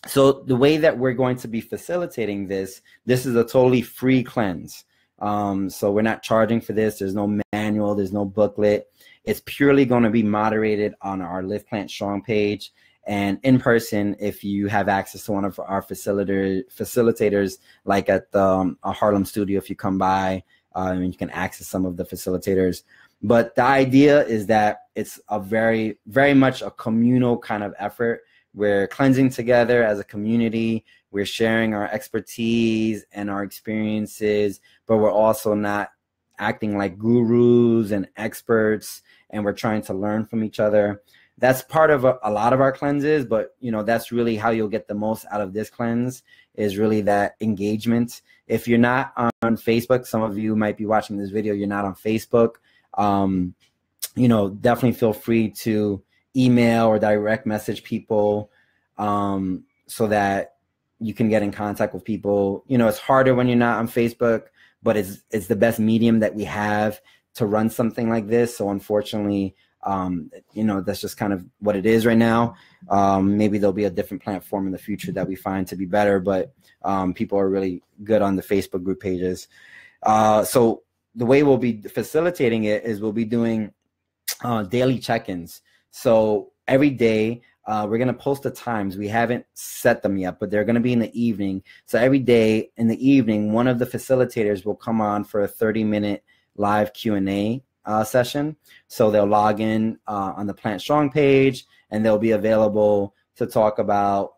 So the way that we're going to be facilitating this is a totally free cleanse. So we're not charging for this. There's no manual. There's no booklet. It's purely going to be moderated on our Live Plant Strong page and in person if you have access to one of our facilitators, like at the Harlem studio. If you come by, you can access some of the facilitators. But the idea is that it's a very, very much a communal kind of effort. We're cleansing together as a community. We're sharing our expertise and our experiences, but we're also not acting like gurus and experts, and we're trying to learn from each other. That's part of a lot of our cleanses, but you know, that's really how you'll get the most out of this cleanse, is really that engagement. If you're not on Facebook, some of you might be watching this video, you're not on Facebook, you know, definitely feel free to email or direct message people so that you can get in contact with people. You know, it's harder when you're not on Facebook, but it's the best medium that we have to run something like this. So unfortunately, you know, that's just kind of what it is right now. Maybe there'll be a different platform in the future that we find to be better, but people are really good on the Facebook group pages. So the way we'll be facilitating it is we'll be doing daily check-ins. So every day, we're going to post the times. We haven't set them yet, but they're going to be in the evening. So every day in the evening, one of the facilitators will come on for a 30-minute live Q&A session. So they'll log in on the Plant Strong page, and they'll be available to talk about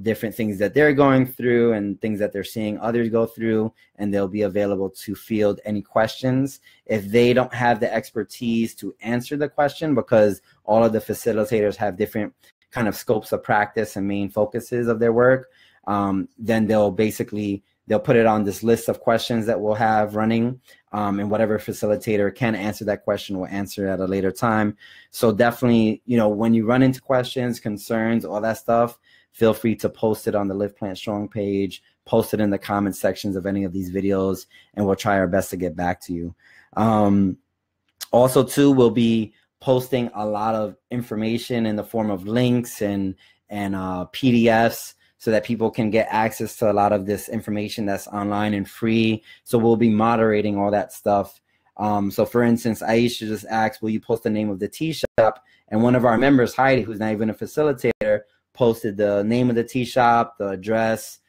different things that they're going through and things that they're seeing others go through, and they'll be available to field any questions. If they don't have the expertise to answer the question, because all of the facilitators have different kind of scopes of practice and main focuses of their work, then they'll put it on this list of questions that we'll have running, and whatever facilitator can answer that question will answer at a later time. So definitely, you know, when you run into questions, concerns, all that stuff, feel free to post it on the Live Plant Strong page, post it in the comment sections of any of these videos, and we'll try our best to get back to you. Also, too, we'll be posting a lot of information in the form of links and PDFs so that people can get access to a lot of this information that's online and free. So we'll be moderating all that stuff. So for instance, Aisha just asked, will you post the name of the tea shop? And one of our members, Heidi, who's not even a facilitator, posted the name of the tea shop, the address,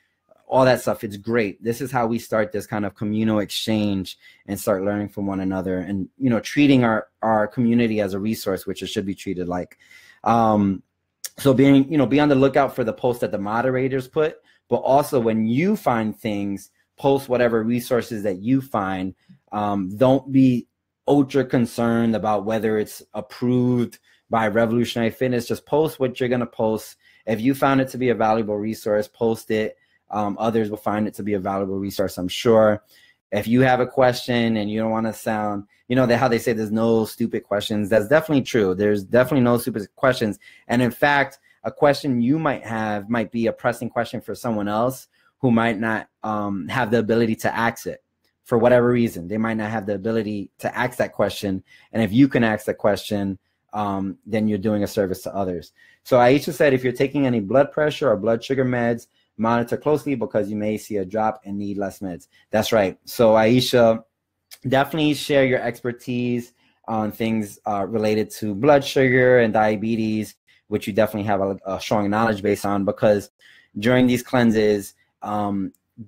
all that stuff. It's great. This is how we start this kind of communal exchange and start learning from one another, and, you know, treating our community as a resource, which it should be treated like. So being, you know, be on the lookout for the post that the moderators put, but also when you find things, post whatever resources that you find. Don't be ultra concerned about whether it's approved by Revolutionary Fitness. Just post what you're going to post. If you found it to be a valuable resource, post it. Others will find it to be a valuable resource, I'm sure. If you have a question and you don't want to sound, you know, how they say there's no stupid questions, that's definitely true. There's definitely no stupid questions. And in fact, a question you might have might be a pressing question for someone else who might not have the ability to ask it for whatever reason. They might not have the ability to ask that question. And if you can ask that question, then you're doing a service to others. So Aisha said, if you're taking any blood pressure or blood sugar meds, monitor closely because you may see a drop and need less meds. That's right. So Aisha, definitely share your expertise on things related to blood sugar and diabetes, which you definitely have a strong knowledge base on, because during these cleanses,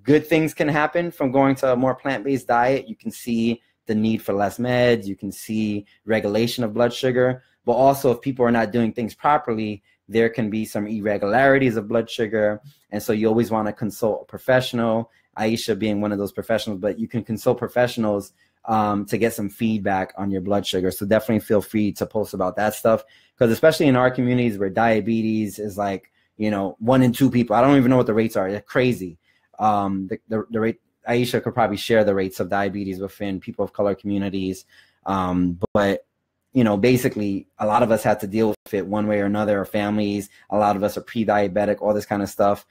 good things can happen from going to a more plant-based diet. You can see the need for less meds. You can see regulation of blood sugar. But also, if people are not doing things properly, there can be some irregularities of blood sugar. And so you always want to consult a professional, Aisha being one of those professionals, but you can consult professionals to get some feedback on your blood sugar. So definitely feel free to post about that stuff, because especially in our communities where diabetes is like, you know, 1 in 2 people. I don't even know what the rates are. They're crazy. The rate, Aisha could probably share the rates of diabetes within people of color communities. But, you know, basically a lot of us have to deal with it one way or another, our families. A lot of us are pre-diabetic, all this kind of stuff.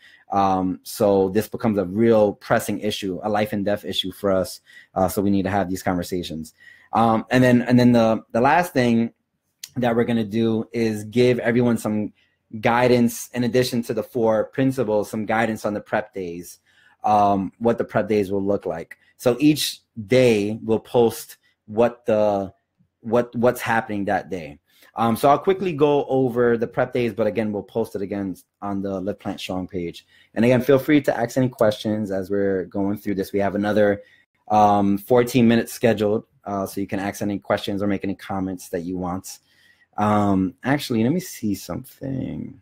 So this becomes a real pressing issue, a life and death issue for us. So we need to have these conversations. And then the last thing that we're going to do is give everyone some guidance, in addition to the 4 principles, some guidance on the prep days, what the prep days will look like. So each day we'll post what's happening that day. So I'll quickly go over the prep days, but again, we'll post it again on the Live Plant Strong page. And again, feel free to ask any questions as we're going through this. We have another 14 minutes scheduled, so you can ask any questions or make any comments that you want. Actually, let me see something.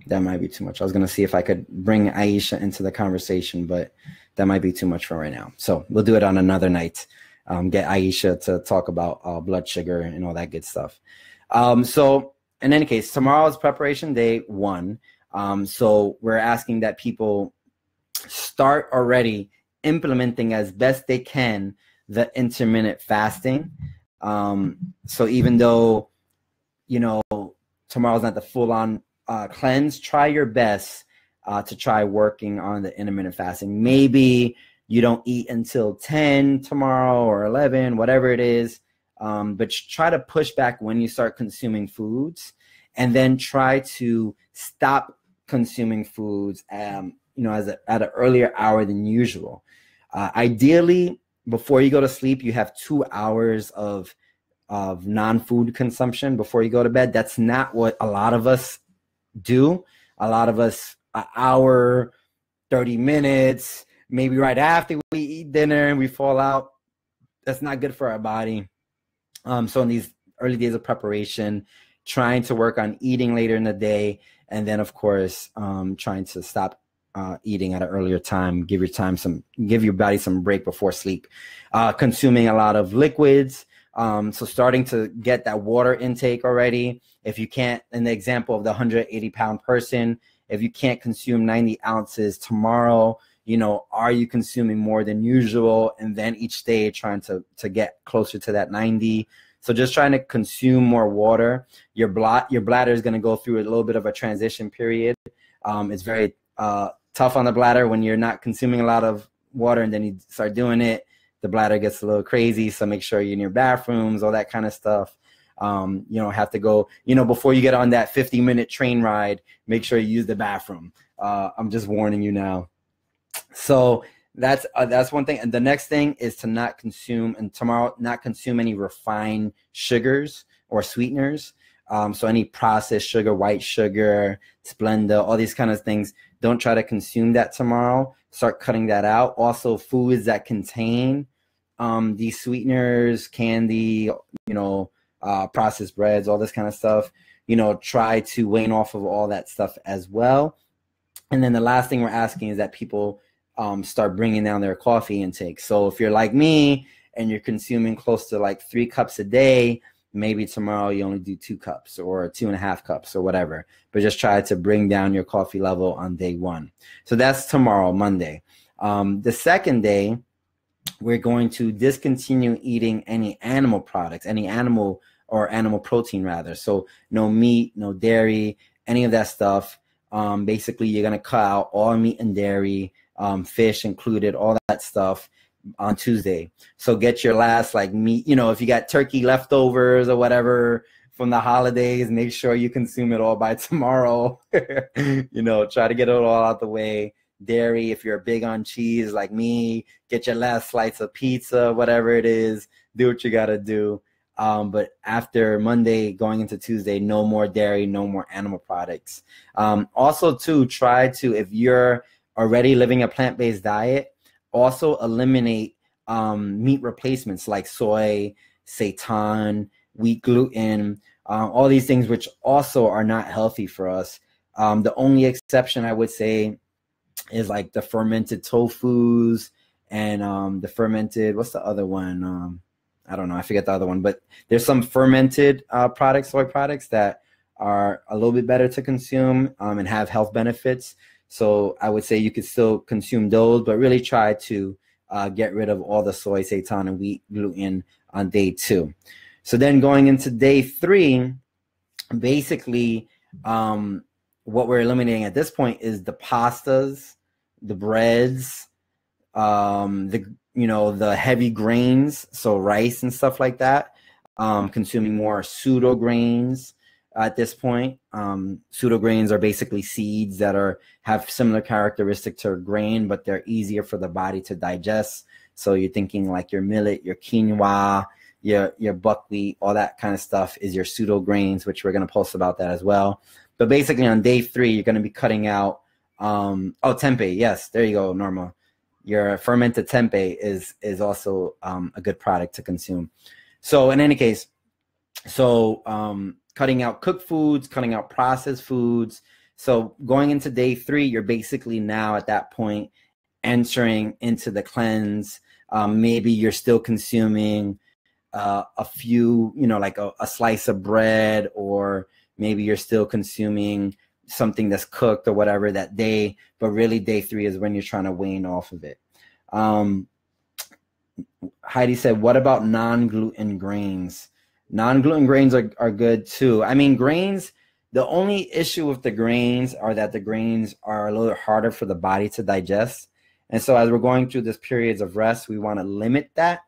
That might be too much. I was going to see if I could bring Aisha into the conversation, but that might be too much for right now. So we'll do it on another night. Get Aisha to talk about blood sugar and all that good stuff. So in any case, tomorrow's preparation day 1. So we're asking that people start already implementing as best they can the intermittent fasting. So even though, you know, tomorrow's not the full-on cleanse, try your best to try working on the intermittent fasting. Maybe you don't eat until 10 tomorrow or 11, whatever it is, but try to push back when you start consuming foods, and then try to stop consuming foods you know, at an earlier hour than usual. Ideally, before you go to sleep, you have 2 hours of non-food consumption before you go to bed. That's not what a lot of us do. A lot of us, an hour, 30 minutes, maybe right after we eat dinner and we fall out. That's not good for our body. So in these early days of preparation, trying to work on eating later in the day, and then of course trying to stop eating at an earlier time. Give your body some break before sleep. Consuming a lot of liquids. So starting to get that water intake already. If you can't, in the example of the 180-pound person, if you can't consume 90 ounces tomorrow, you know, are you consuming more than usual? And then each day trying to get closer to that 90. So just trying to consume more water. Your bladder is going to go through a little bit of a transition period. It's very tough on the bladder when you're not consuming a lot of water, and then you start doing it. The bladder gets a little crazy, so make sure you're in your bathrooms, all that kind of stuff. You don't have to go, you know, before you get on that 50-minute train ride, make sure you use the bathroom. I'm just warning you now. So that's one thing. And the next thing is to not consume any refined sugars or sweeteners. So any processed sugar, white sugar, Splenda, all these kind of things, don't try to consume that tomorrow. Start cutting that out. Also, foods that contain these sweeteners, candy, processed breads, all this kind of stuff, try to wane off of all that stuff as well. And then the last thing we're asking is that people start bringing down their coffee intake. So if you're like me and you're consuming close to like 3 cups a day, maybe tomorrow you only do 2 cups or 2.5 cups or whatever, but just try to bring down your coffee level on day 1. So that's tomorrow, Monday. The second day, we're going to discontinue eating any animal products, any animal protein rather. So no meat, no dairy, any of that stuff. Basically, you're going to cut out all meat and dairy, fish included, all that stuff on Tuesday. So get your last like meat, if you got turkey leftovers or whatever from the holidays, make sure you consume it all by tomorrow. Try to get it all out the way. Dairy, if you're big on cheese like me, get your last slice of pizza, whatever it is, do what you got to do. But after Monday going into Tuesday, no more dairy, no more animal products. Also, too, try to, if you're already living a plant-based diet, also eliminate meat replacements like soy, seitan, wheat gluten, all these things which also are not healthy for us. The only exception I would say is like the fermented tofus and the fermented, what's the other one? I don't know, I forget the other one, but there's some fermented products, soy products that are a little bit better to consume and have health benefits. So I would say you could still consume those, but really try to get rid of all the soy, seitan, and wheat gluten on day 2. So then going into day 3, basically what we're eliminating at this point is the pastas, the breads, the heavy grains, so rice and stuff like that. Consuming more pseudo grains at this point. Pseudo grains are basically seeds that have similar characteristic to a grain, but they're easier for the body to digest. So you're thinking like your millet, your quinoa, your buckwheat, all that kind of stuff is your pseudo grains, which we're going to post about that as well. But basically on day 3, you're going to be cutting out, tempeh. Yes, there you go, Norma. Your fermented tempeh is also a good product to consume. So in any case, cutting out cooked foods, cutting out processed foods. So going into day 3, you're basically now at that point entering into the cleanse. Maybe you're still consuming a few, like a slice of bread, or maybe you're still consuming something that's cooked or whatever that day, but really day 3 is when you're trying to wane off of it. Heidi said, what about non-gluten grains? Non-gluten grains are good too. I mean, grains, the only issue with the grains are that the grains are a little harder for the body to digest. And so as we're going through this periods of rest, we want to limit that.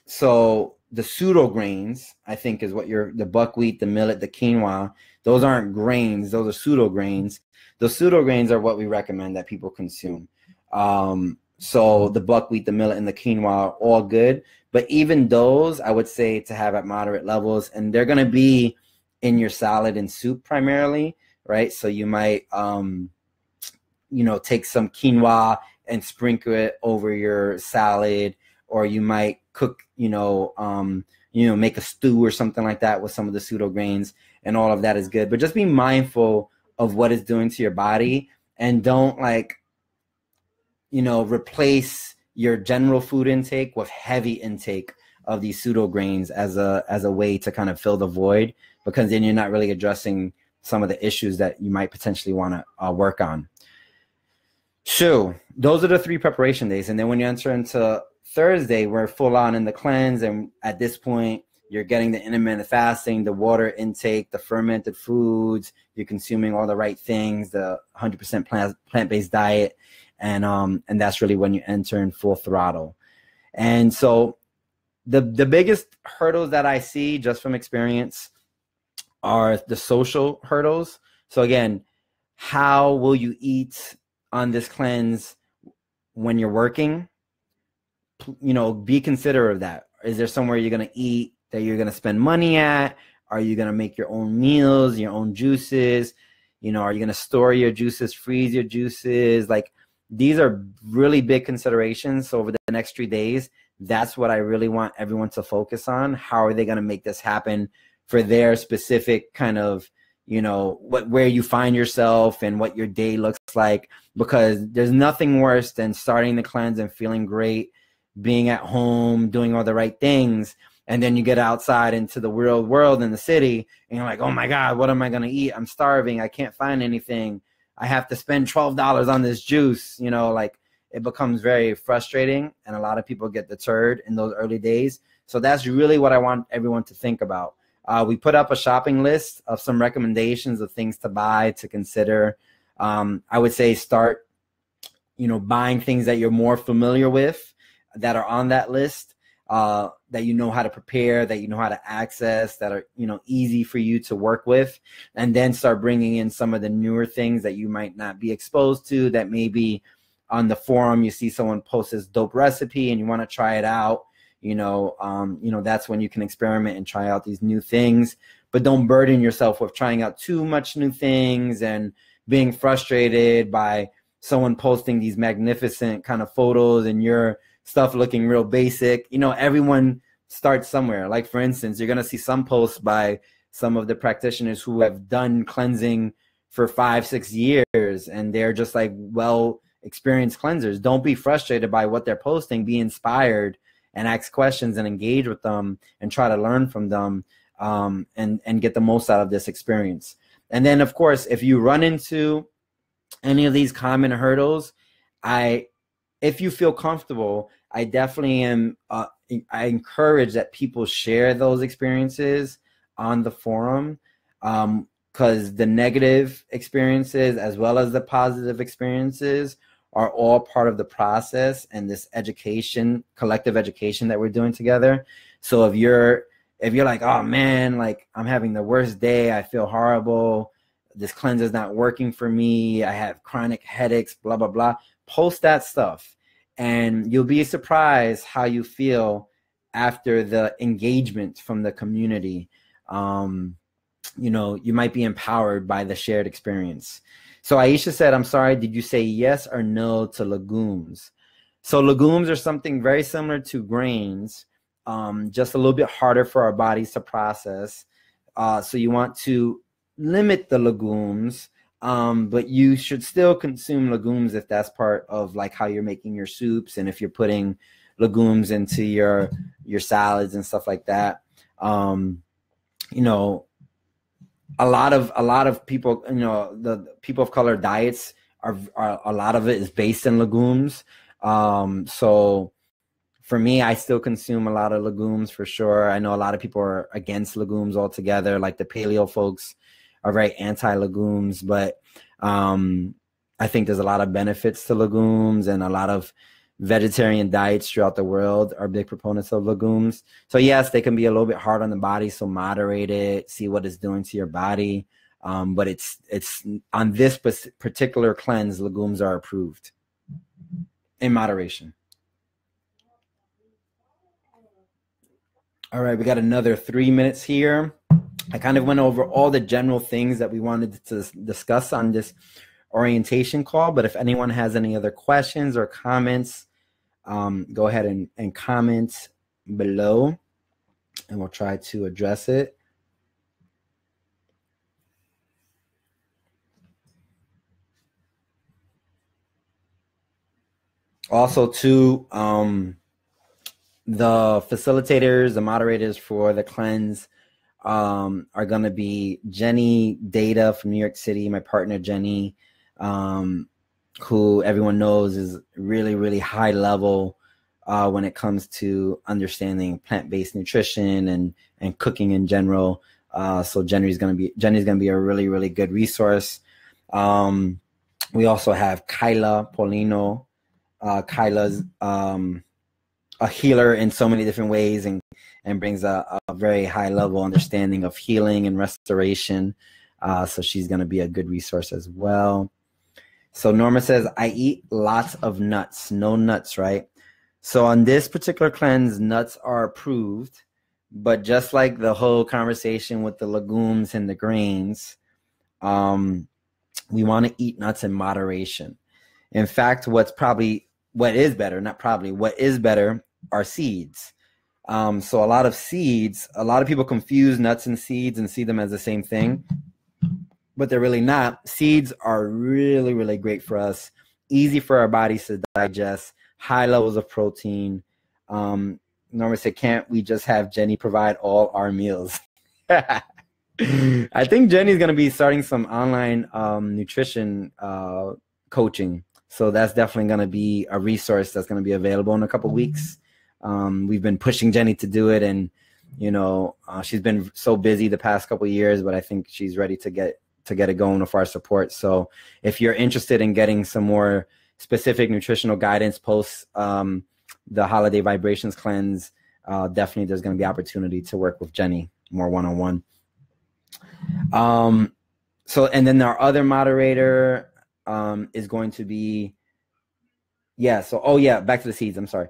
So the pseudo grains, I think, is what the buckwheat, the millet, the quinoa, those aren't grains. Those are pseudo grains. The pseudo grains are what we recommend that people consume. So the buckwheat, the millet, and the quinoa are all good. But even those, I would say to have at moderate levels, and they're going to be in your salad and soup primarily, right? So you might, take some quinoa and sprinkle it over your salad, or you might cook, make a stew or something like that with some of the pseudo grains, and all of that is good. But just be mindful of what it's doing to your body, and don't replace your general food intake with heavy intake of these pseudo grains as a way to kind of fill the void, because then you're not really addressing some of the issues that you might potentially want to work on. So those are the 3 preparation days. And then when you enter into Thursday, we're full on in the cleanse. And at this point, you're getting the intermittent fasting, the water intake, the fermented foods, you're consuming all the right things, the 100% plant-based diet. And that's really when you enter in full throttle. And so the biggest hurdles that I see just from experience are the social hurdles. So again, how will you eat on this cleanse when you're working? Be considerate of that. Is there somewhere you're going to eat that you're going to spend money at? Are you going to make your own meals, your own juices? You know, are you going to store your juices, freeze your juices? Like, these are really big considerations. So over the next 3 days, that's what I really want everyone to focus on. How are they going to make this happen for their specific kind of, you know, where you find yourself and what your day looks like? Because there's nothing worse than starting the cleanse and feeling great, being at home, doing all the right things. And then you get outside into the real world in the city and you're like, oh my God, what am I going to eat? I'm starving. I can't find anything. I have to spend $12 on this juice. You know, like, it becomes very frustrating, and a lot of people get deterred in those early days. So that's really what I want everyone to think about. We put up a shopping list of some recommendations of things to buy, to consider. I would say start, you know, buying things that you're more familiar with that are on that list, that you know how to prepare, that you know how to access, that are, you know, easy for you to work with, and then start bringing in some of the newer things that you might not be exposed to, that maybe on the forum you see someone post this dope recipe and you want to try it out. You know, that's when you can experiment and try out these new things, but don't burden yourself with trying out too much new things and being frustrated by someone posting these magnificent kind of photos and your stuff looking real basic. You know, everyone starts somewhere. Like, for instance, you're going to see some posts by some of the practitioners who have done cleansing for 5-6 years, and they're just like experienced cleansers. Don't be frustrated by what they're posting. Be inspired and ask questions and engage with them and try to learn from them, and get the most out of this experience. And then, of course, if you run into any of these common hurdles, if you feel comfortable, I definitely am. I encourage that people share those experiences on the forum, because the negative experiences as well as the positive experiences are all part of the process and this education, collective education that we're doing together. So if you're like, oh man, like, I'm having the worst day, I feel horrible, this cleanse is not working for me, I have chronic headaches, blah, blah, blah, post that stuff. And you'll be surprised how you feel after the engagement from the community. You know, you might be empowered by the shared experience. So Aisha said, I'm sorry, did you say yes or no to legumes? So legumes are something very similar to grains, just a little bit harder for our bodies to process. So you want to limit the legumes, but you should still consume legumes if that's part of like how you're making your soups, and if you're putting legumes into your salads and stuff like that. You know, a lot of people, you know, the people of color diets are a lot of it is based in legumes. So for me, I still consume a lot of legumes for sure. I know a lot of people are against legumes altogether. Like the paleo folks are very anti-legumes, but I think there's a lot of benefits to legumes, and a lot of vegetarian diets throughout the world are big proponents of legumes. So yes, they can be a little bit hard on the body, so moderate it, see what it's doing to your body. But it's on this particular cleanse, legumes are approved in moderation. All right, we got another 3 minutes here. I kind of went over all the general things that we wanted to discuss on this orientation call, but if anyone has any other questions or comments, go ahead and comment below, and we'll try to address it. Also, too, the facilitators, the moderators for the cleanse are going to be Jenny Data from New York City, my partner Jenny, who everyone knows is really, really high level when it comes to understanding plant-based nutrition and cooking in general. So Jenny's going to be a really, really good resource. We also have Kyla Polino. Kyla's a healer in so many different ways, and brings a very high level understanding of healing and restoration. So she's going to be a good resource as well. So Norma says, I eat lots of nuts. No nuts, right? So on this particular cleanse, nuts are approved, but just like the whole conversation with the legumes and the grains, we want to eat nuts in moderation. In fact, what is better are seeds. So a lot of people confuse nuts and seeds and see them as the same thing, but they're really not. Seeds are really, really great for us, easy for our bodies to digest, high levels of protein. Norma said, can't we just have Jenny provide all our meals? I think Jenny's going to be starting some online nutrition coaching. So that's definitely going to be a resource that's going to be available in a couple weeks. We've been pushing Jenny to do it, and she's been so busy the past couple of years, but I think she's ready to get it going with our support. So if you're interested in getting some more specific nutritional guidance post the holiday vibrations cleanse, definitely there's going to be opportunity to work with Jenny more one-on-one. So, and then our other moderator is going to be, back to the seeds. I'm sorry.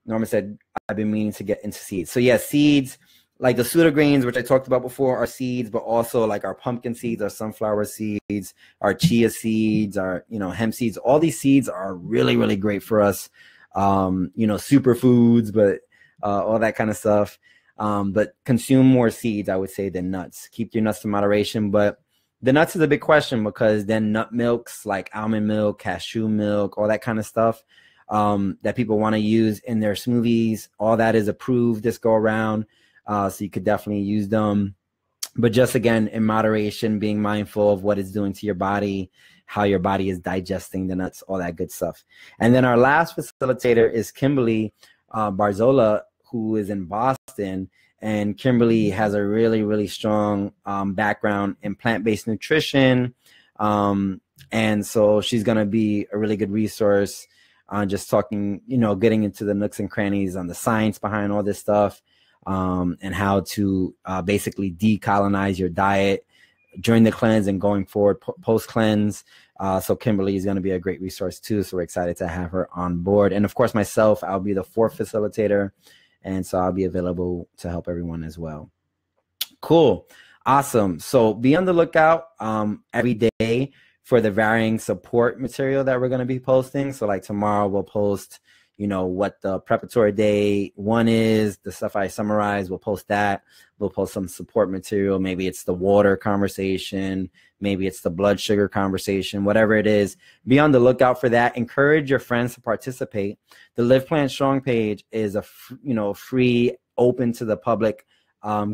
Norma said, I've been meaning to get into seeds. So yeah, seeds, like the pseudograins, which I talked about before, are seeds, but also like our pumpkin seeds, our sunflower seeds, our chia seeds, our, hemp seeds. All these seeds are really, really great for us. Superfoods, but all that kind of stuff. But consume more seeds, I would say, than nuts. Keep your nuts in moderation. But the nuts is a big question, because then nut milks like almond milk, cashew milk, all that kind of stuff that people want to use in their smoothies, all that is approved this go around. So you could definitely use them. But just again, in moderation, being mindful of what it's doing to your body, how your body is digesting the nuts, all that good stuff. And then our last facilitator is Kimberly Barzola, who is in Boston. And Kimberly has a really, really strong background in plant-based nutrition. And so she's going to be a really good resource on just talking, getting into the nooks and crannies on the science behind all this stuff, and how to basically decolonize your diet during the cleanse and going forward post-cleanse. So Kimberly is going to be a great resource too. So we're excited to have her on board. And of course, myself, I'll be the fourth facilitator. And so I'll be available to help everyone as well. Cool. Awesome. So be on the lookout every day for the varying support material that we're going to be posting. So like tomorrow we'll post, what the preparatory day one is, the stuff I summarize, we'll post that. We'll post some support material. Maybe it's the water conversation. Maybe it's the blood sugar conversation, whatever it is. Be on the lookout for that. Encourage your friends to participate. The Live Plant Strong page is a free, open to the public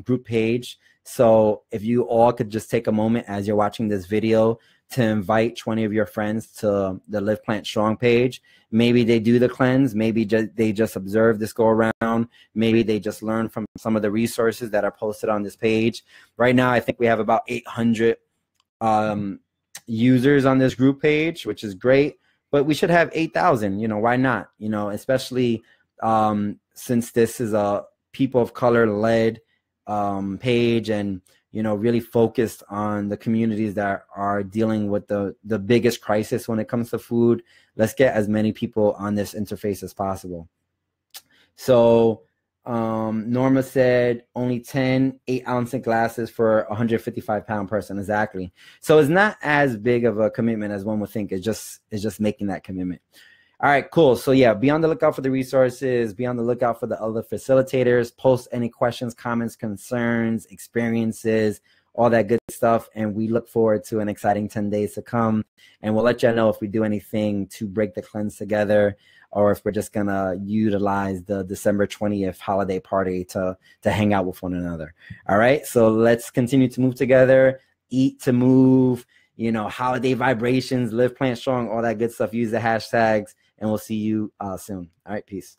group page. So if you all could just take a moment as you're watching this video to invite 20 of your friends to the Live Plant Strong page. Maybe they do the cleanse. Maybe they just observe this go around. Maybe they just learn from some of the resources that are posted on this page. Right now, I think we have about 800 users on this group page, which is great. But we should have 8,000. Why not? Especially since this is a people of color led page, and really focused on the communities that are dealing with the biggest crisis when it comes to food. Let's get as many people on this interface as possible. So Norma said only 10 8-ounce glasses for a 155-pound person. Exactly. So it's not as big of a commitment as one would think. It's just making that commitment. All right, cool. So yeah, be on the lookout for the resources. Be on the lookout for the other facilitators. Post any questions, comments, concerns, experiences, all that good stuff. And we look forward to an exciting 10 days to come. And we'll let you know if we do anything to break the cleanse together, or if we're just going to utilize the December 20th holiday party to hang out with one another. All right, so let's continue to move together, eat to move, holiday vibrations, Live Plant Strong, all that good stuff. Use the hashtags. And we'll see you soon. All right, peace.